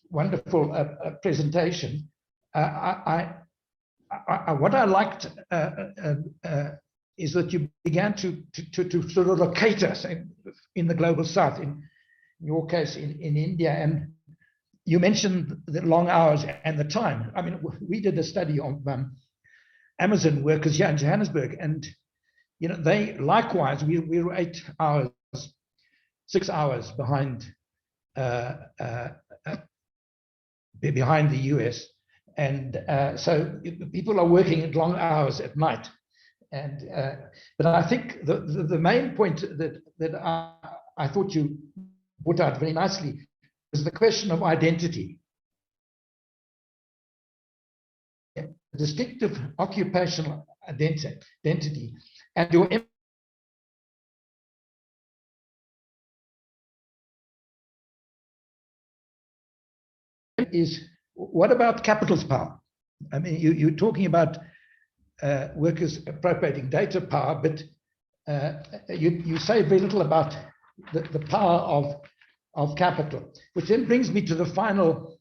wonderful presentation. What I liked is that you began to sort of locate us in the global south, in your case in India, and you mentioned the long hours and the time. I mean, we did a study of Amazon workers here in Johannesburg, and you know, they likewise, we were 8 hours, 6 hours behind the US, and so people are working at long hours at night. And but I think the main point that I thought you put out very nicely is the question of identity. A distinctive occupational identity, and your is, what about capital's power? I mean, you're talking about workers appropriating data power, but you say very little about the power of capital, which then brings me to the final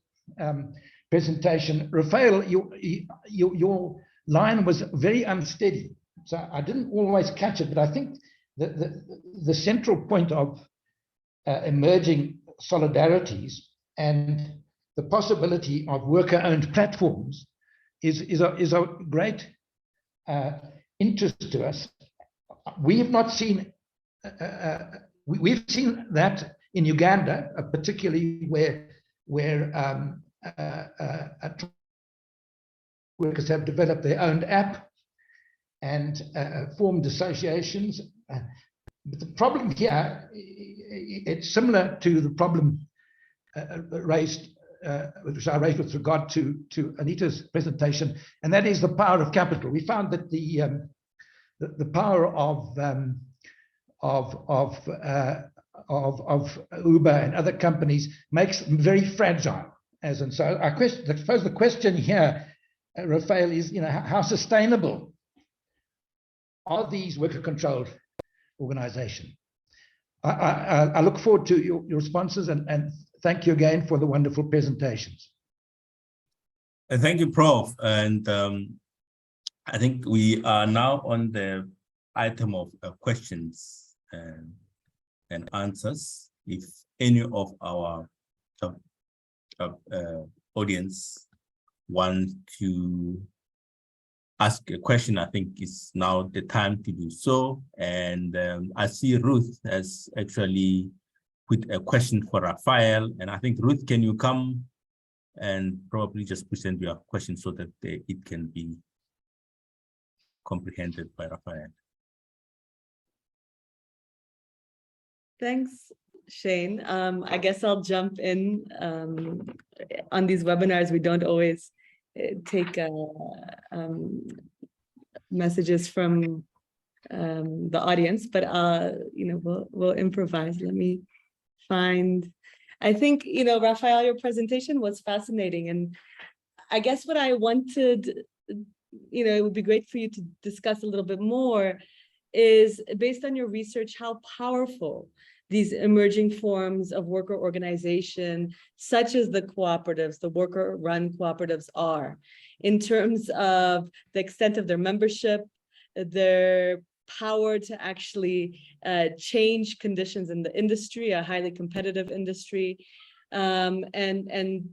presentation. Rafael, your line was very unsteady, so I didn't always catch it, but I think the central point of emerging solidarities and the possibility of worker-owned platforms is a great interest to us. We have not seen, we've seen that in Uganda, particularly where workers have developed their own app and formed associations. But the problem here, it's similar to the problem which I raised with regard to Anita's presentation, and that is the power of capital. We found that the power of Uber and other companies makes them very fragile. And so I suppose the question here, Rafael, is, how sustainable are these worker-controlled organizations? I look forward to your responses, and thank you again for the wonderful presentations. Thank you, Prof. And I think we are now on the item of questions and answers. If any of our audience want to ask a question, I think it's now the time to do so. And I see Ruth has actually put a question for Rafael. And I think, Ruth, can you come and probably just present your question so that it can be comprehended by Rafael? Thanks, Shane. I guess I'll jump in. On these webinars, we don't always take messages from the audience, but we'll improvise. Let me find. I think Rafael, your presentation was fascinating, and I guess what I wanted, it would be great for you to discuss a little bit more, is based on your research how powerful these emerging forms of worker organization, such as the cooperatives, the worker-run cooperatives, are, in terms of the extent of their membership, their power to actually change conditions in the industry, a highly competitive industry, and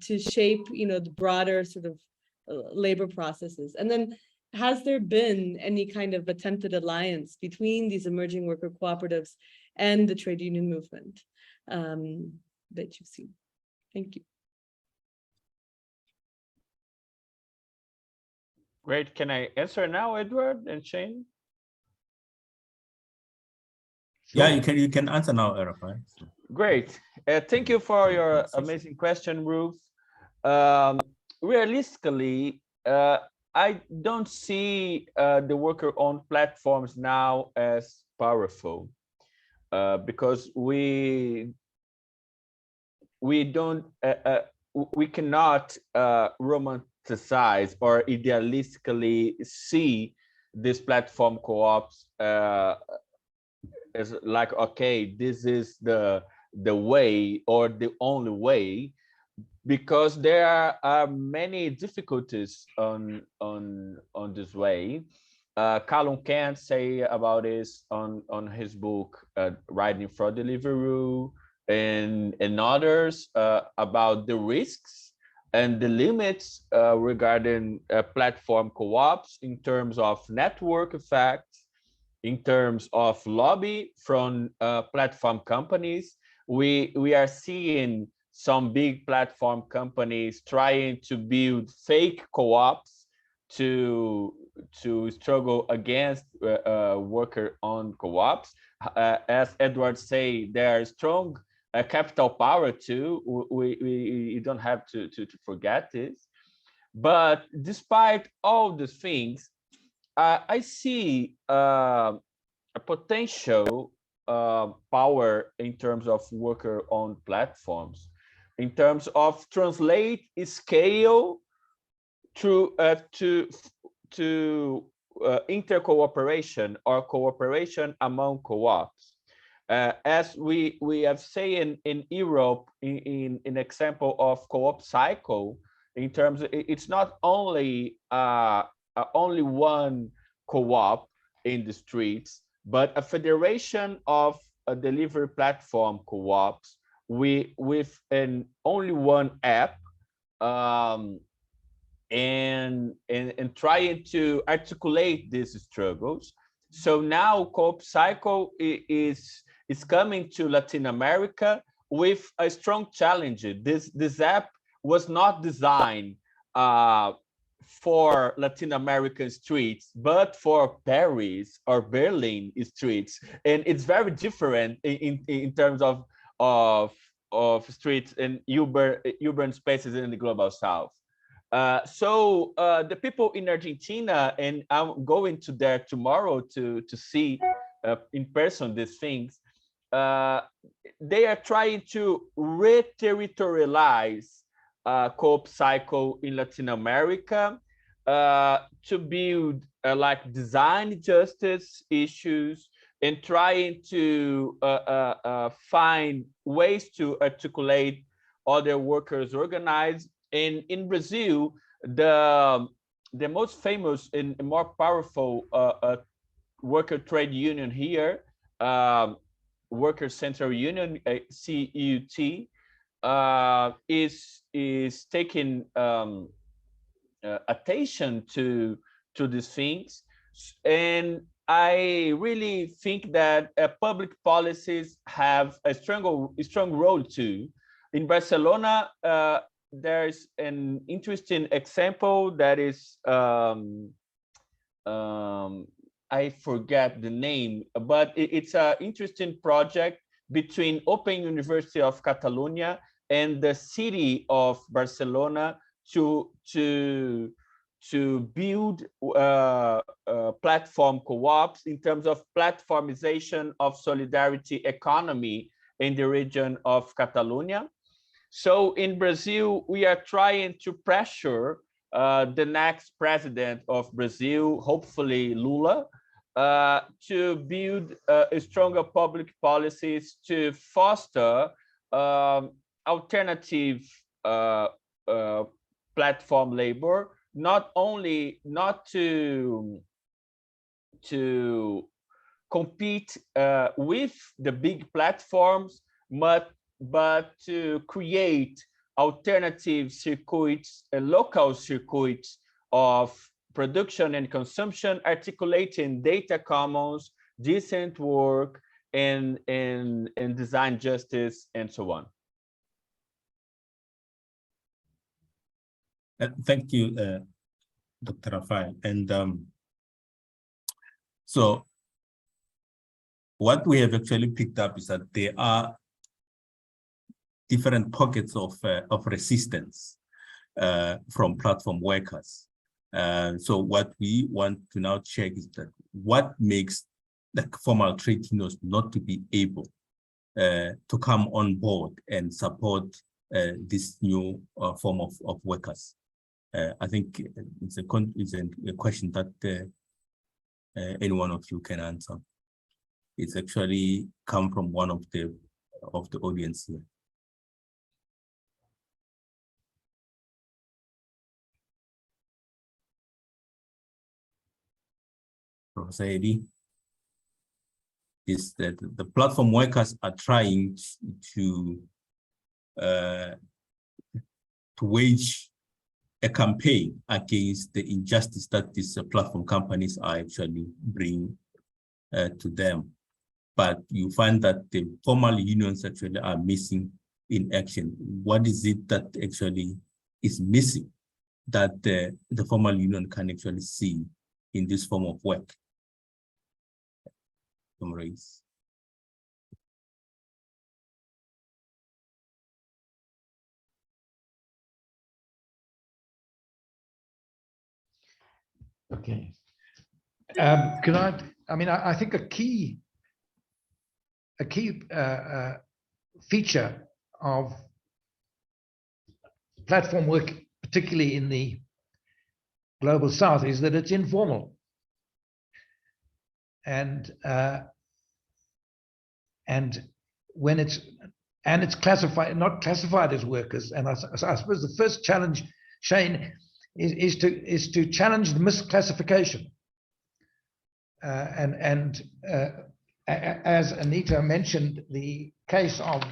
to shape, the broader sort of labor processes. And then, has there been any kind of attempted alliance between these emerging worker cooperatives and the trade union movement that you've seen? Thank you. Great. Can I answer now, Edward and Shane? Yeah, you can answer now, Rafael. Great. Thank you for your amazing question, Ruth. Realistically, I don't see the worker-owned platforms now as powerful because we cannot romanticize or idealistically see these platform co-ops as like, okay, this is the way or the only way, because there are many difficulties on this way. Callum Kent say about this on his book, Writing for Deliveroo, and others about the risks and the limits regarding platform co-ops in terms of network effects, in terms of lobby from platform companies. We are seeing some big platform companies trying to build fake co-ops to struggle against worker-owned co-ops. As Edward say, there is strong capital power too. We don't have to forget this. But despite all these things, I see a potential power in terms of worker-owned platforms, in terms of translate scale to inter-cooperation or cooperation among co-ops. As we have said in Europe, in example of co-op cycle, in terms of, it's not only only one co-op in the streets, but a federation of delivery platform co-ops with only one app, and trying to articulate these struggles. So now co-op cycle is coming to Latin America with a strong challenge. This app was not designed for Latin American streets, but for Paris or Berlin streets, and it's very different in terms of streets and urban spaces in the global south. So the people in Argentina, and I'm going to there tomorrow to see in person these things, they are trying to re-territorialize co-op cycle in Latin America to build like design justice issues and trying to find ways to articulate other workers organized. And in Brazil, the most famous and more powerful worker trade union here, Workers' Central Union, CEIL, is taking attention to these things, and I really think that public policies have a strong role too. In Barcelona, there's an interesting example that is I forget the name, but it's an interesting project between Open University of Catalonia and the city of Barcelona to build platform co-ops in terms of platformization of solidarity economy in the region of Catalonia. So in Brazil, we are trying to pressure the next president of Brazil, hopefully Lula, to build stronger public policies to foster alternative platform labor, not to compete with the big platforms, but to create alternative circuits, local circuits of production and consumption, articulating data commons, decent work, and design justice, and so on. Thank you, Dr. Rafael. And so what we have actually picked up is that there are different pockets of resistance from platform workers. So what we want to now check is that what makes the formal trade unions not to be able to come on board and support this new form of workers. I think it's a question that any one of you can answer. It's actually come from one of the audience here. Professor Aire, is that the platform workers are trying to wage a campaign against the injustice that these platform companies are actually bringing to them. But you find that the formal unions actually are missing in action. What is it that actually is missing that the formal union can actually see in this form of work? Maurizio. Okay. I think a key feature of platform work, particularly in the global south, is that it's informal. And when it's classified, not classified as workers. And I suppose the first challenge, Shane, is to challenge the misclassification. As Anita mentioned, the case of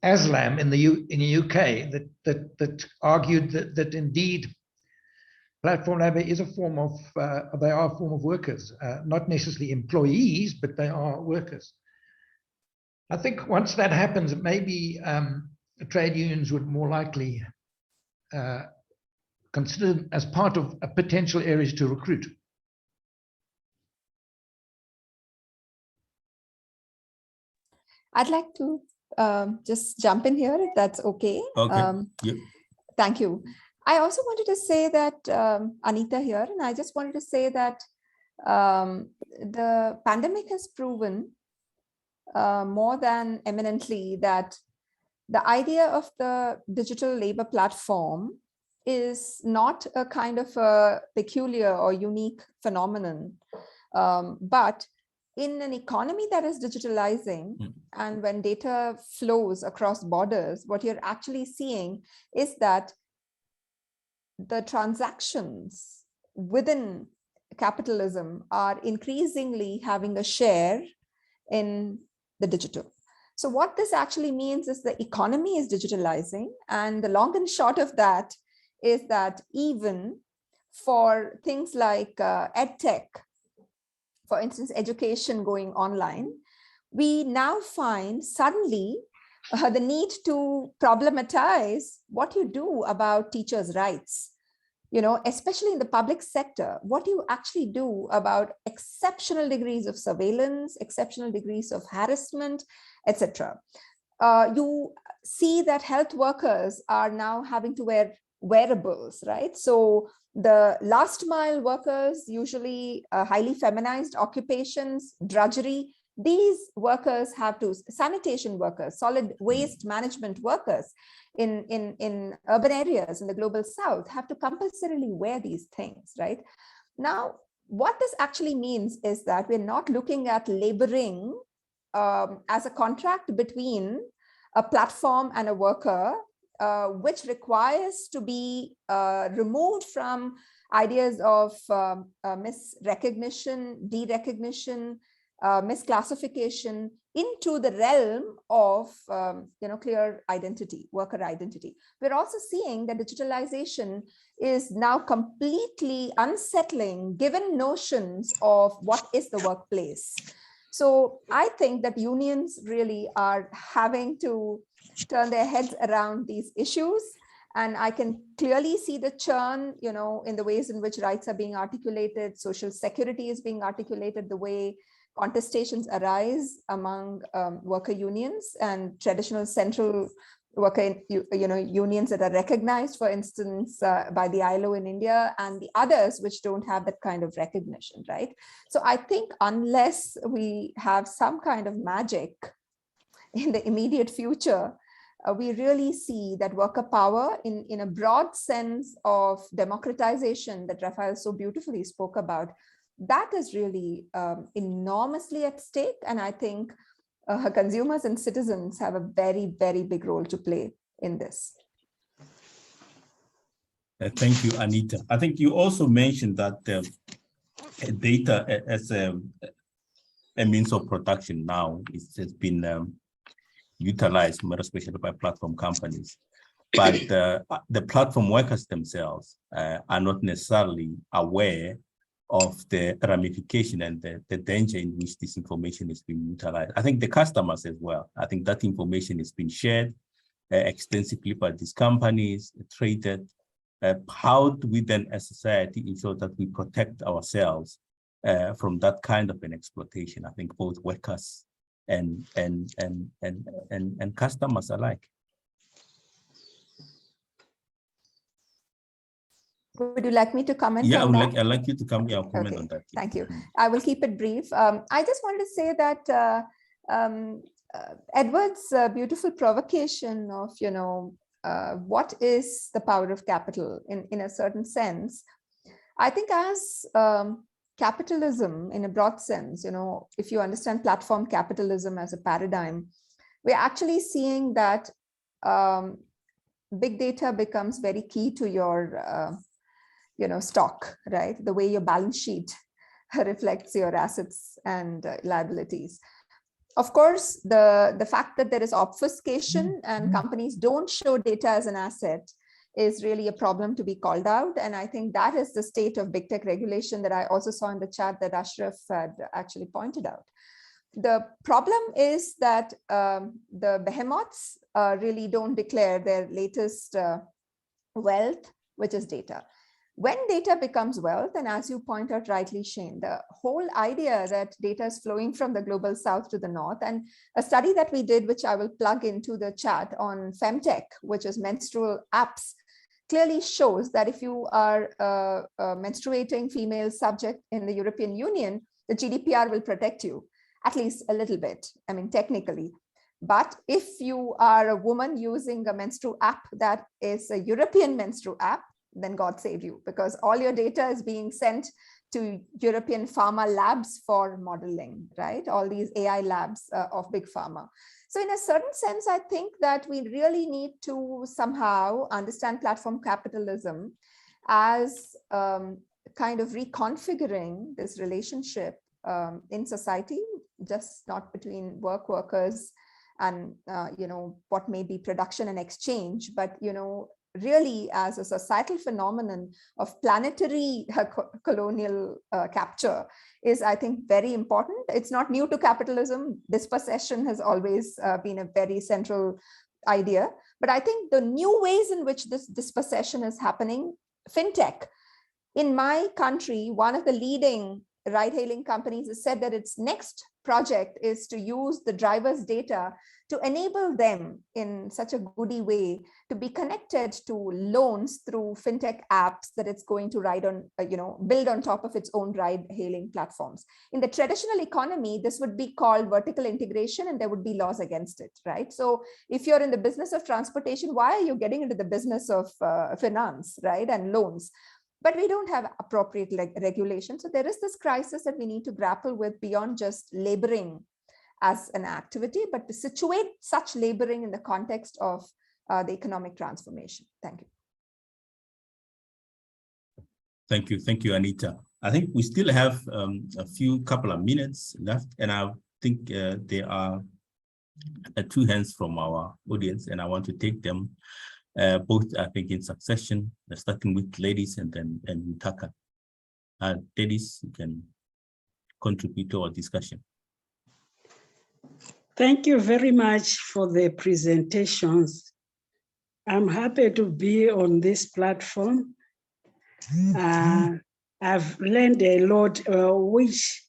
Aslam in the UK that argued that indeed platform labor is a form of they are a form of workers, not necessarily employees, but they are workers. I think once that happens, maybe trade unions would more likely consider as part of potential areas to recruit. I'd like to just jump in here, if that's okay. Okay. Yep. Thank you. I also wanted to say that, Anita here, and I just wanted to say that the pandemic has proven more than eminently that the idea of the digital labor platform is not a kind of a peculiar or unique phenomenon, but in an economy that is digitalizing, and when data flows across borders, what you're actually seeing is that the transactions within capitalism are increasingly having a share in the digital. So what this actually means is the economy is digitalizing, and the long and short of that is that even for things like edtech, for instance, education going online, we now find suddenly the need to problematize what you do about teachers' rights. Especially in the public sector, what do you actually do about exceptional degrees of surveillance, exceptional degrees of harassment, etc. You see that health workers are now having to wear wearables, right? So the last mile workers, usually highly feminized occupations, drudgery, these workers have to, sanitation workers, solid waste management workers in urban areas in the global south have to compulsorily wear these things, right? Now, what this actually means is that we're not looking at laboring as a contract between a platform and a worker, which requires to be removed from ideas of misrecognition, derecognition, misclassification into the realm of clear identity, worker identity. We're also seeing that digitalization is now completely unsettling given notions of what is the workplace. So I think that unions really are having to turn their heads around these issues. And I can clearly see the churn, in the ways in which rights are being articulated, social security is being articulated, the way contestations arise among worker unions and traditional central worker unions that are recognized, for instance, by the ILO in India, and the others which don't have that kind of recognition, right? So I think unless we have some kind of magic in the immediate future, we really see that worker power in a broad sense of democratization that Rafael so beautifully spoke about, that is really enormously at stake. And I think consumers and citizens have a very, very big role to play in this. Thank you, Anita. I think you also mentioned that data as a means of production now has been utilized, more especially by platform companies. But the platform workers themselves are not necessarily aware of the ramification and the danger in which this information is being utilized. I think the customers as well. I think that information is being shared extensively by these companies, traded. How do we then as society ensure that we protect ourselves from that kind of an exploitation? I think both workers and customers alike. Would you like me to comment? Yeah, on I'd like you to comment okay. on that. Thank you. I will keep it brief. I just wanted to say that Edward's beautiful provocation of, what is the power of capital in a certain sense. I think as capitalism in a broad sense, if you understand platform capitalism as a paradigm, we're actually seeing that big data becomes very key to your stock, right? The way your balance sheet reflects your assets and liabilities. Of course, the fact that there is obfuscation and companies don't show data as an asset is really a problem to be called out. And I think that is the state of big tech regulation that I also saw in the chat that Ashraf had actually pointed out. The problem is that the behemoths really don't declare their latest wealth, which is data. When data becomes wealth, and as you point out rightly, Shane, the whole idea that data is flowing from the global south to the north, and a study that we did, which I will plug into the chat on Femtech, which is menstrual apps, clearly shows that if you are a menstruating female subject in the European Union, the GDPR will protect you, at least a little bit, I mean, technically. But if you are a woman using a menstrual app that is a European menstrual app, then God save you, because all your data is being sent to European pharma labs for modeling, right? All these AI labs of big pharma. So in a certain sense, I think that we really need to somehow understand platform capitalism as kind of reconfiguring this relationship in society, just not between workers and, what may be production and exchange, but, really as a societal phenomenon of planetary colonial capture is, I think, very important. It's not new to capitalism. Dispossession has always been a very central idea. But I think the new ways in which this dispossession is happening, fintech. In my country, one of the leading ride-hailing companies has said that its next project is to use the driver's data to enable them in such a goody way to be connected to loans through fintech apps that it's going to ride on, build on top of its own ride-hailing platforms. In the traditional economy, this would be called vertical integration, and there would be laws against it, right? So if you're in the business of transportation, why are you getting into the business of finance, right, and loans? But we don't have appropriate regulation. So there is this crisis that we need to grapple with beyond just laboring as an activity, but to situate such laboring in the context of the economic transformation. Thank you. Thank you. Thank you, Anita. I think we still have a couple of minutes left, and I think there are 2 hands from our audience, and I want to take them both, I think, in succession, starting with ladies and then Mutaka. Ladies, you can contribute to our discussion. Thank you very much for the presentations. I'm happy to be on this platform. I've learned a lot, which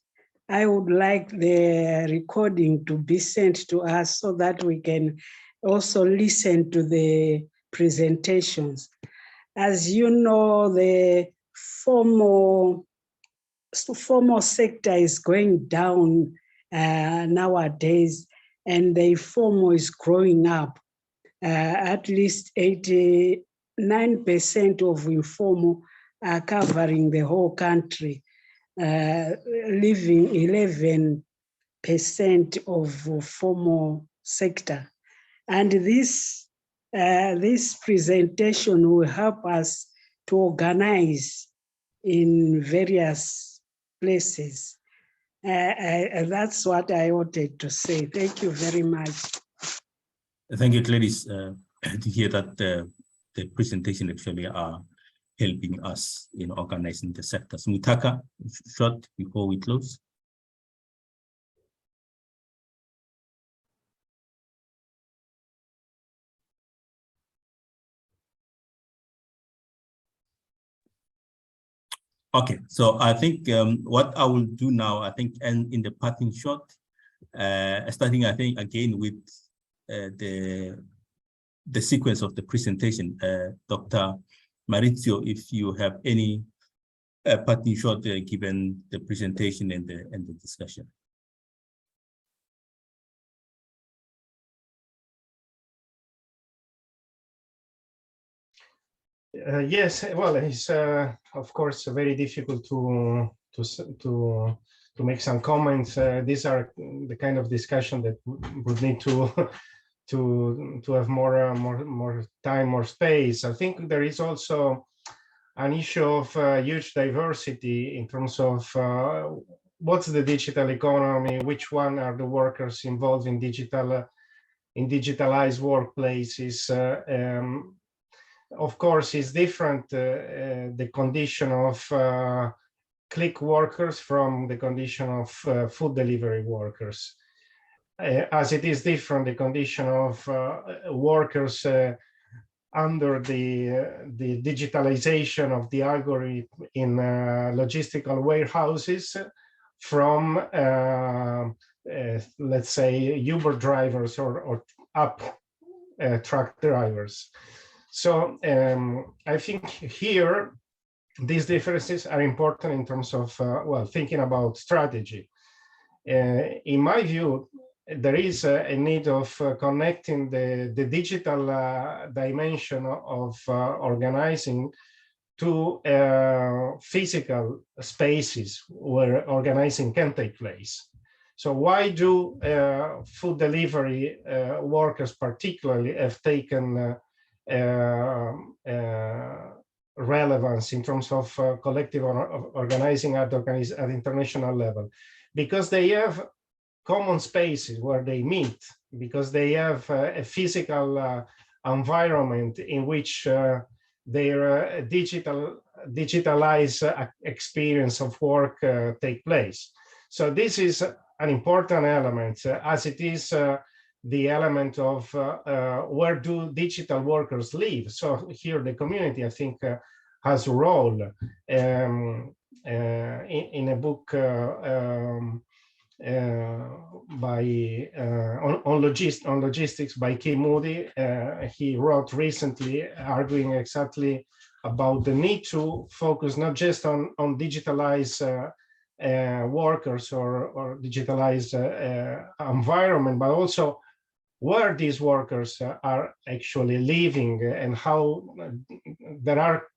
I would like the recording to be sent to us so that we can also listen to the presentations. As you know, the formal sector is going down nowadays, and the informal is growing up. At least 89% of informal are covering the whole country, leaving 11% of formal sector. And this presentation will help us to organize in various places. That's what I wanted to say. Thank you very much. Thank you, Gladys, to hear that the presentation actually are helping us in organizing the sectors. Mutaka, short before we close. Okay, so I think what I will do now, I think, and in the parting shot, starting, I think, again with the sequence of the presentation, Dr. Maurizio, if you have any parting shot given the presentation and the discussion. Yes, well, it's of course very difficult to make some comments. These are the kind of discussion that would need to have more time, more space. I think there is also an issue of huge diversity in terms of what's the digital economy, which one are the workers involved in digitalized workplaces. Of course, it's different, the condition of click workers from the condition of food delivery workers, as it is different the condition of workers under the digitalization of the algorithm in logistical warehouses from, let's say, Uber drivers or up truck drivers. So I think here, these differences are important in terms of, well, thinking about strategy. In my view, there is a need of connecting the digital dimension of organizing to physical spaces where organizing can take place. So why do food delivery workers particularly have taken relevance in terms of collective organizing at international level? Because they have common spaces where they meet, because they have a physical environment in which their digitalized experience of work take place. So this is an important element, as it is the element of where do digital workers live. So here the community, I think, has a role. In a book on logistics by Kim Moody, he wrote recently arguing exactly about the need to focus not just on digitalized workers or digitalized environment, but also where these workers are actually living and how there are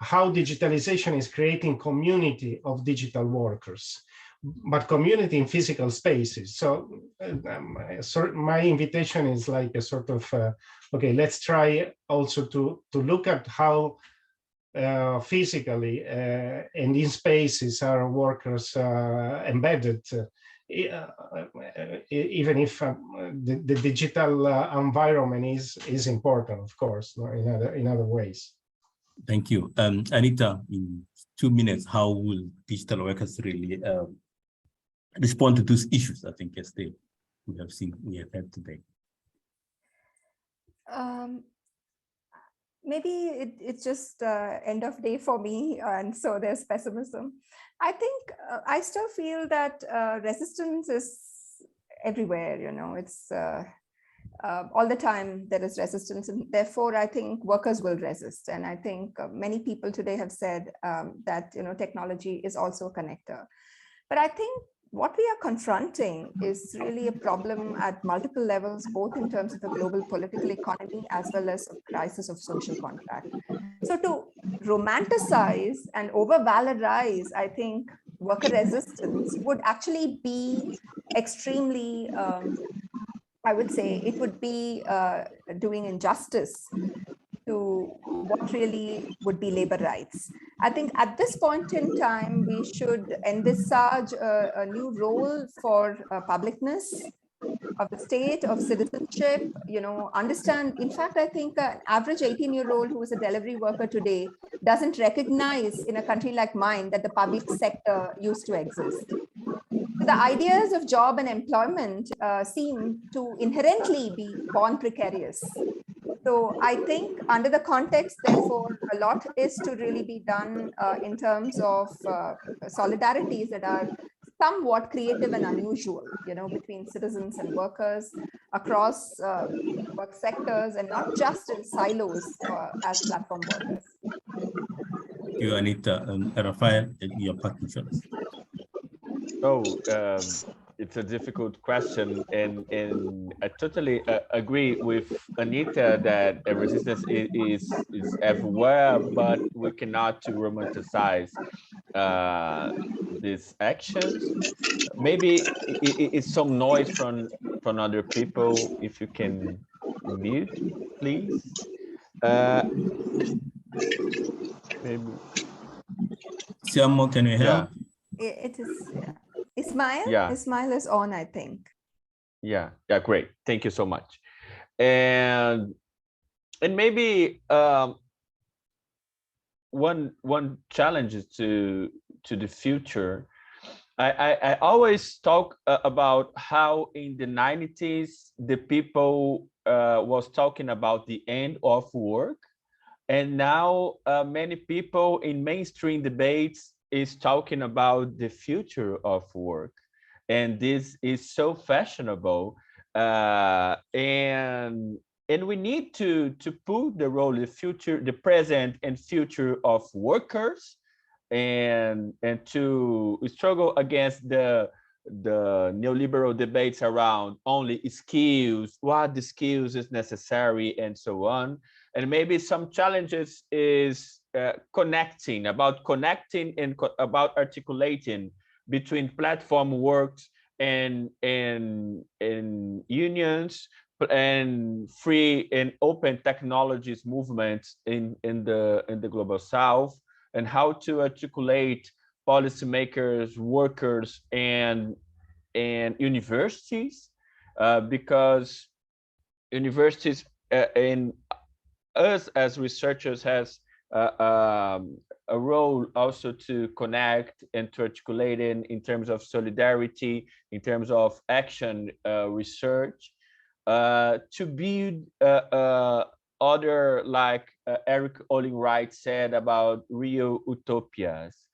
how digitalization is creating community of digital workers, but community in physical spaces. So my invitation is like a sort of, okay, let's try also to look at how physically and in spaces are workers embedded, even if the digital environment is important, of course, in other ways. Thank you. Anita, in 2 minutes, how will digital workers really respond to those issues? I think as we have had today. Maybe it's just end of day for me, and so there's pessimism. I think I still feel that resistance is everywhere. You know, it's all the time there is resistance, and therefore I think workers will resist. And I think many people today have said that technology is also a connector. But I think what we are confronting is really a problem at multiple levels, both in terms of the global political economy as well as a crisis of social contract. So to romanticize and over-valorize, I think, worker resistance would actually be extremely, I would say, it would be doing injustice to what really would be labor rights. I think at this point in time, we should envisage a new role for publicness of the state, of citizenship, understand. In fact, I think an average 18-year-old who is a delivery worker today doesn't recognize in a country like mine that the public sector used to exist. The ideas of job and employment seem to inherently be born precarious. So I think under the context, therefore, a lot is to really be done in terms of solidarities that are somewhat creative and unusual, between citizens and workers across work sectors, and not just in silos as platform workers. Thank you, Anita. Rafael, your partnerships. So it's a difficult question, and I totally agree with Anita that resistance is everywhere, but we cannot romanticize these actions. Maybe it's some noise from other people. If you can mute, please. Maybe. Siamo, can you help? Yeah. It is. Yeah. Ismail? Yeah. Ismail is on, I think. Yeah, great. Thank you so much. And maybe one challenge is to the future. I always talk about how in the 90s the people was talking about the end of work, and now many people in mainstream debates is talking about the future of work, and this is so fashionable, and we need to put the role, the future, the present and future of workers, and to struggle against the neoliberal debates around only skills, what the skills is necessary, and so on. And maybe some challenges is connecting and about articulating between platform works and unions and free and open technologies movements in the global South, and how to articulate policymakers, workers, and universities, because universities and us as researchers has a role also to connect and to articulate in terms of solidarity, in terms of action research, to build other, like Eric Olin Wright said about real utopias.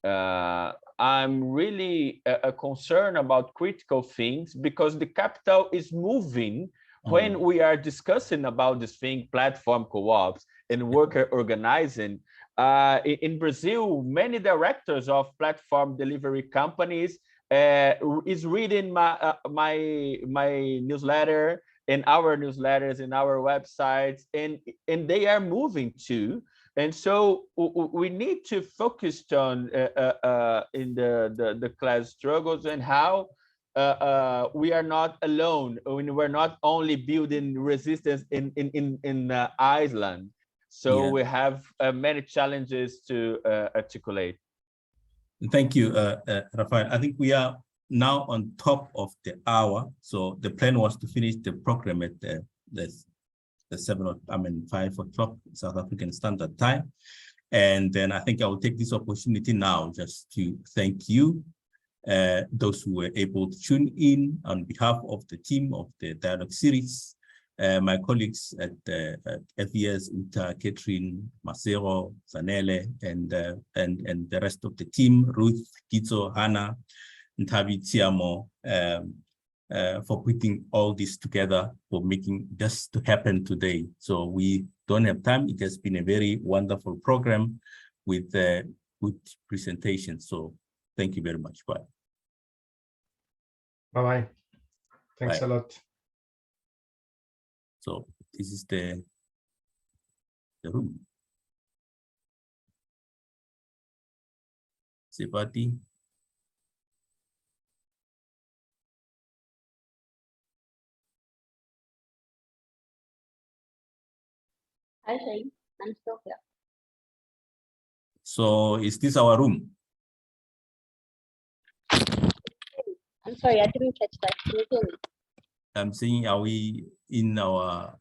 I'm really concerned about critical things, because the capital is moving when we are discussing about this thing, platform co-ops and worker organizing. In Brazil, many directors of platform delivery companies is reading my newsletter and our newsletters and our websites, and they are moving too. And so we need to focus on in the class struggles, and how we are not alone when we're not only building resistance in Iceland. So we have many challenges to articulate. Thank you, Rafael. I think we are now on top of the hour. So the plan was to finish the program at the 5 o'clock South African Standard Time. And then I think I will take this opportunity now just to thank you, those who were able to tune in on behalf of the team of the dialogue series, my colleagues at FES, Uta, Catherine, Macero, Zanele, and the rest of the team, Ruth, Kitso, Hannah, Ntabi, Tiamo, for putting all this together, for making this to happen today. So we don't have time. It has been a very wonderful program with good presentation. So thank you very much. Bye. Bye-bye. Thanks Bye. a lot. So this is the room. Sipati. Hi, Shane. I'm still here. So is this our room? I'm sorry, I didn't catch that. Can you hear me? I'm saying, are we in our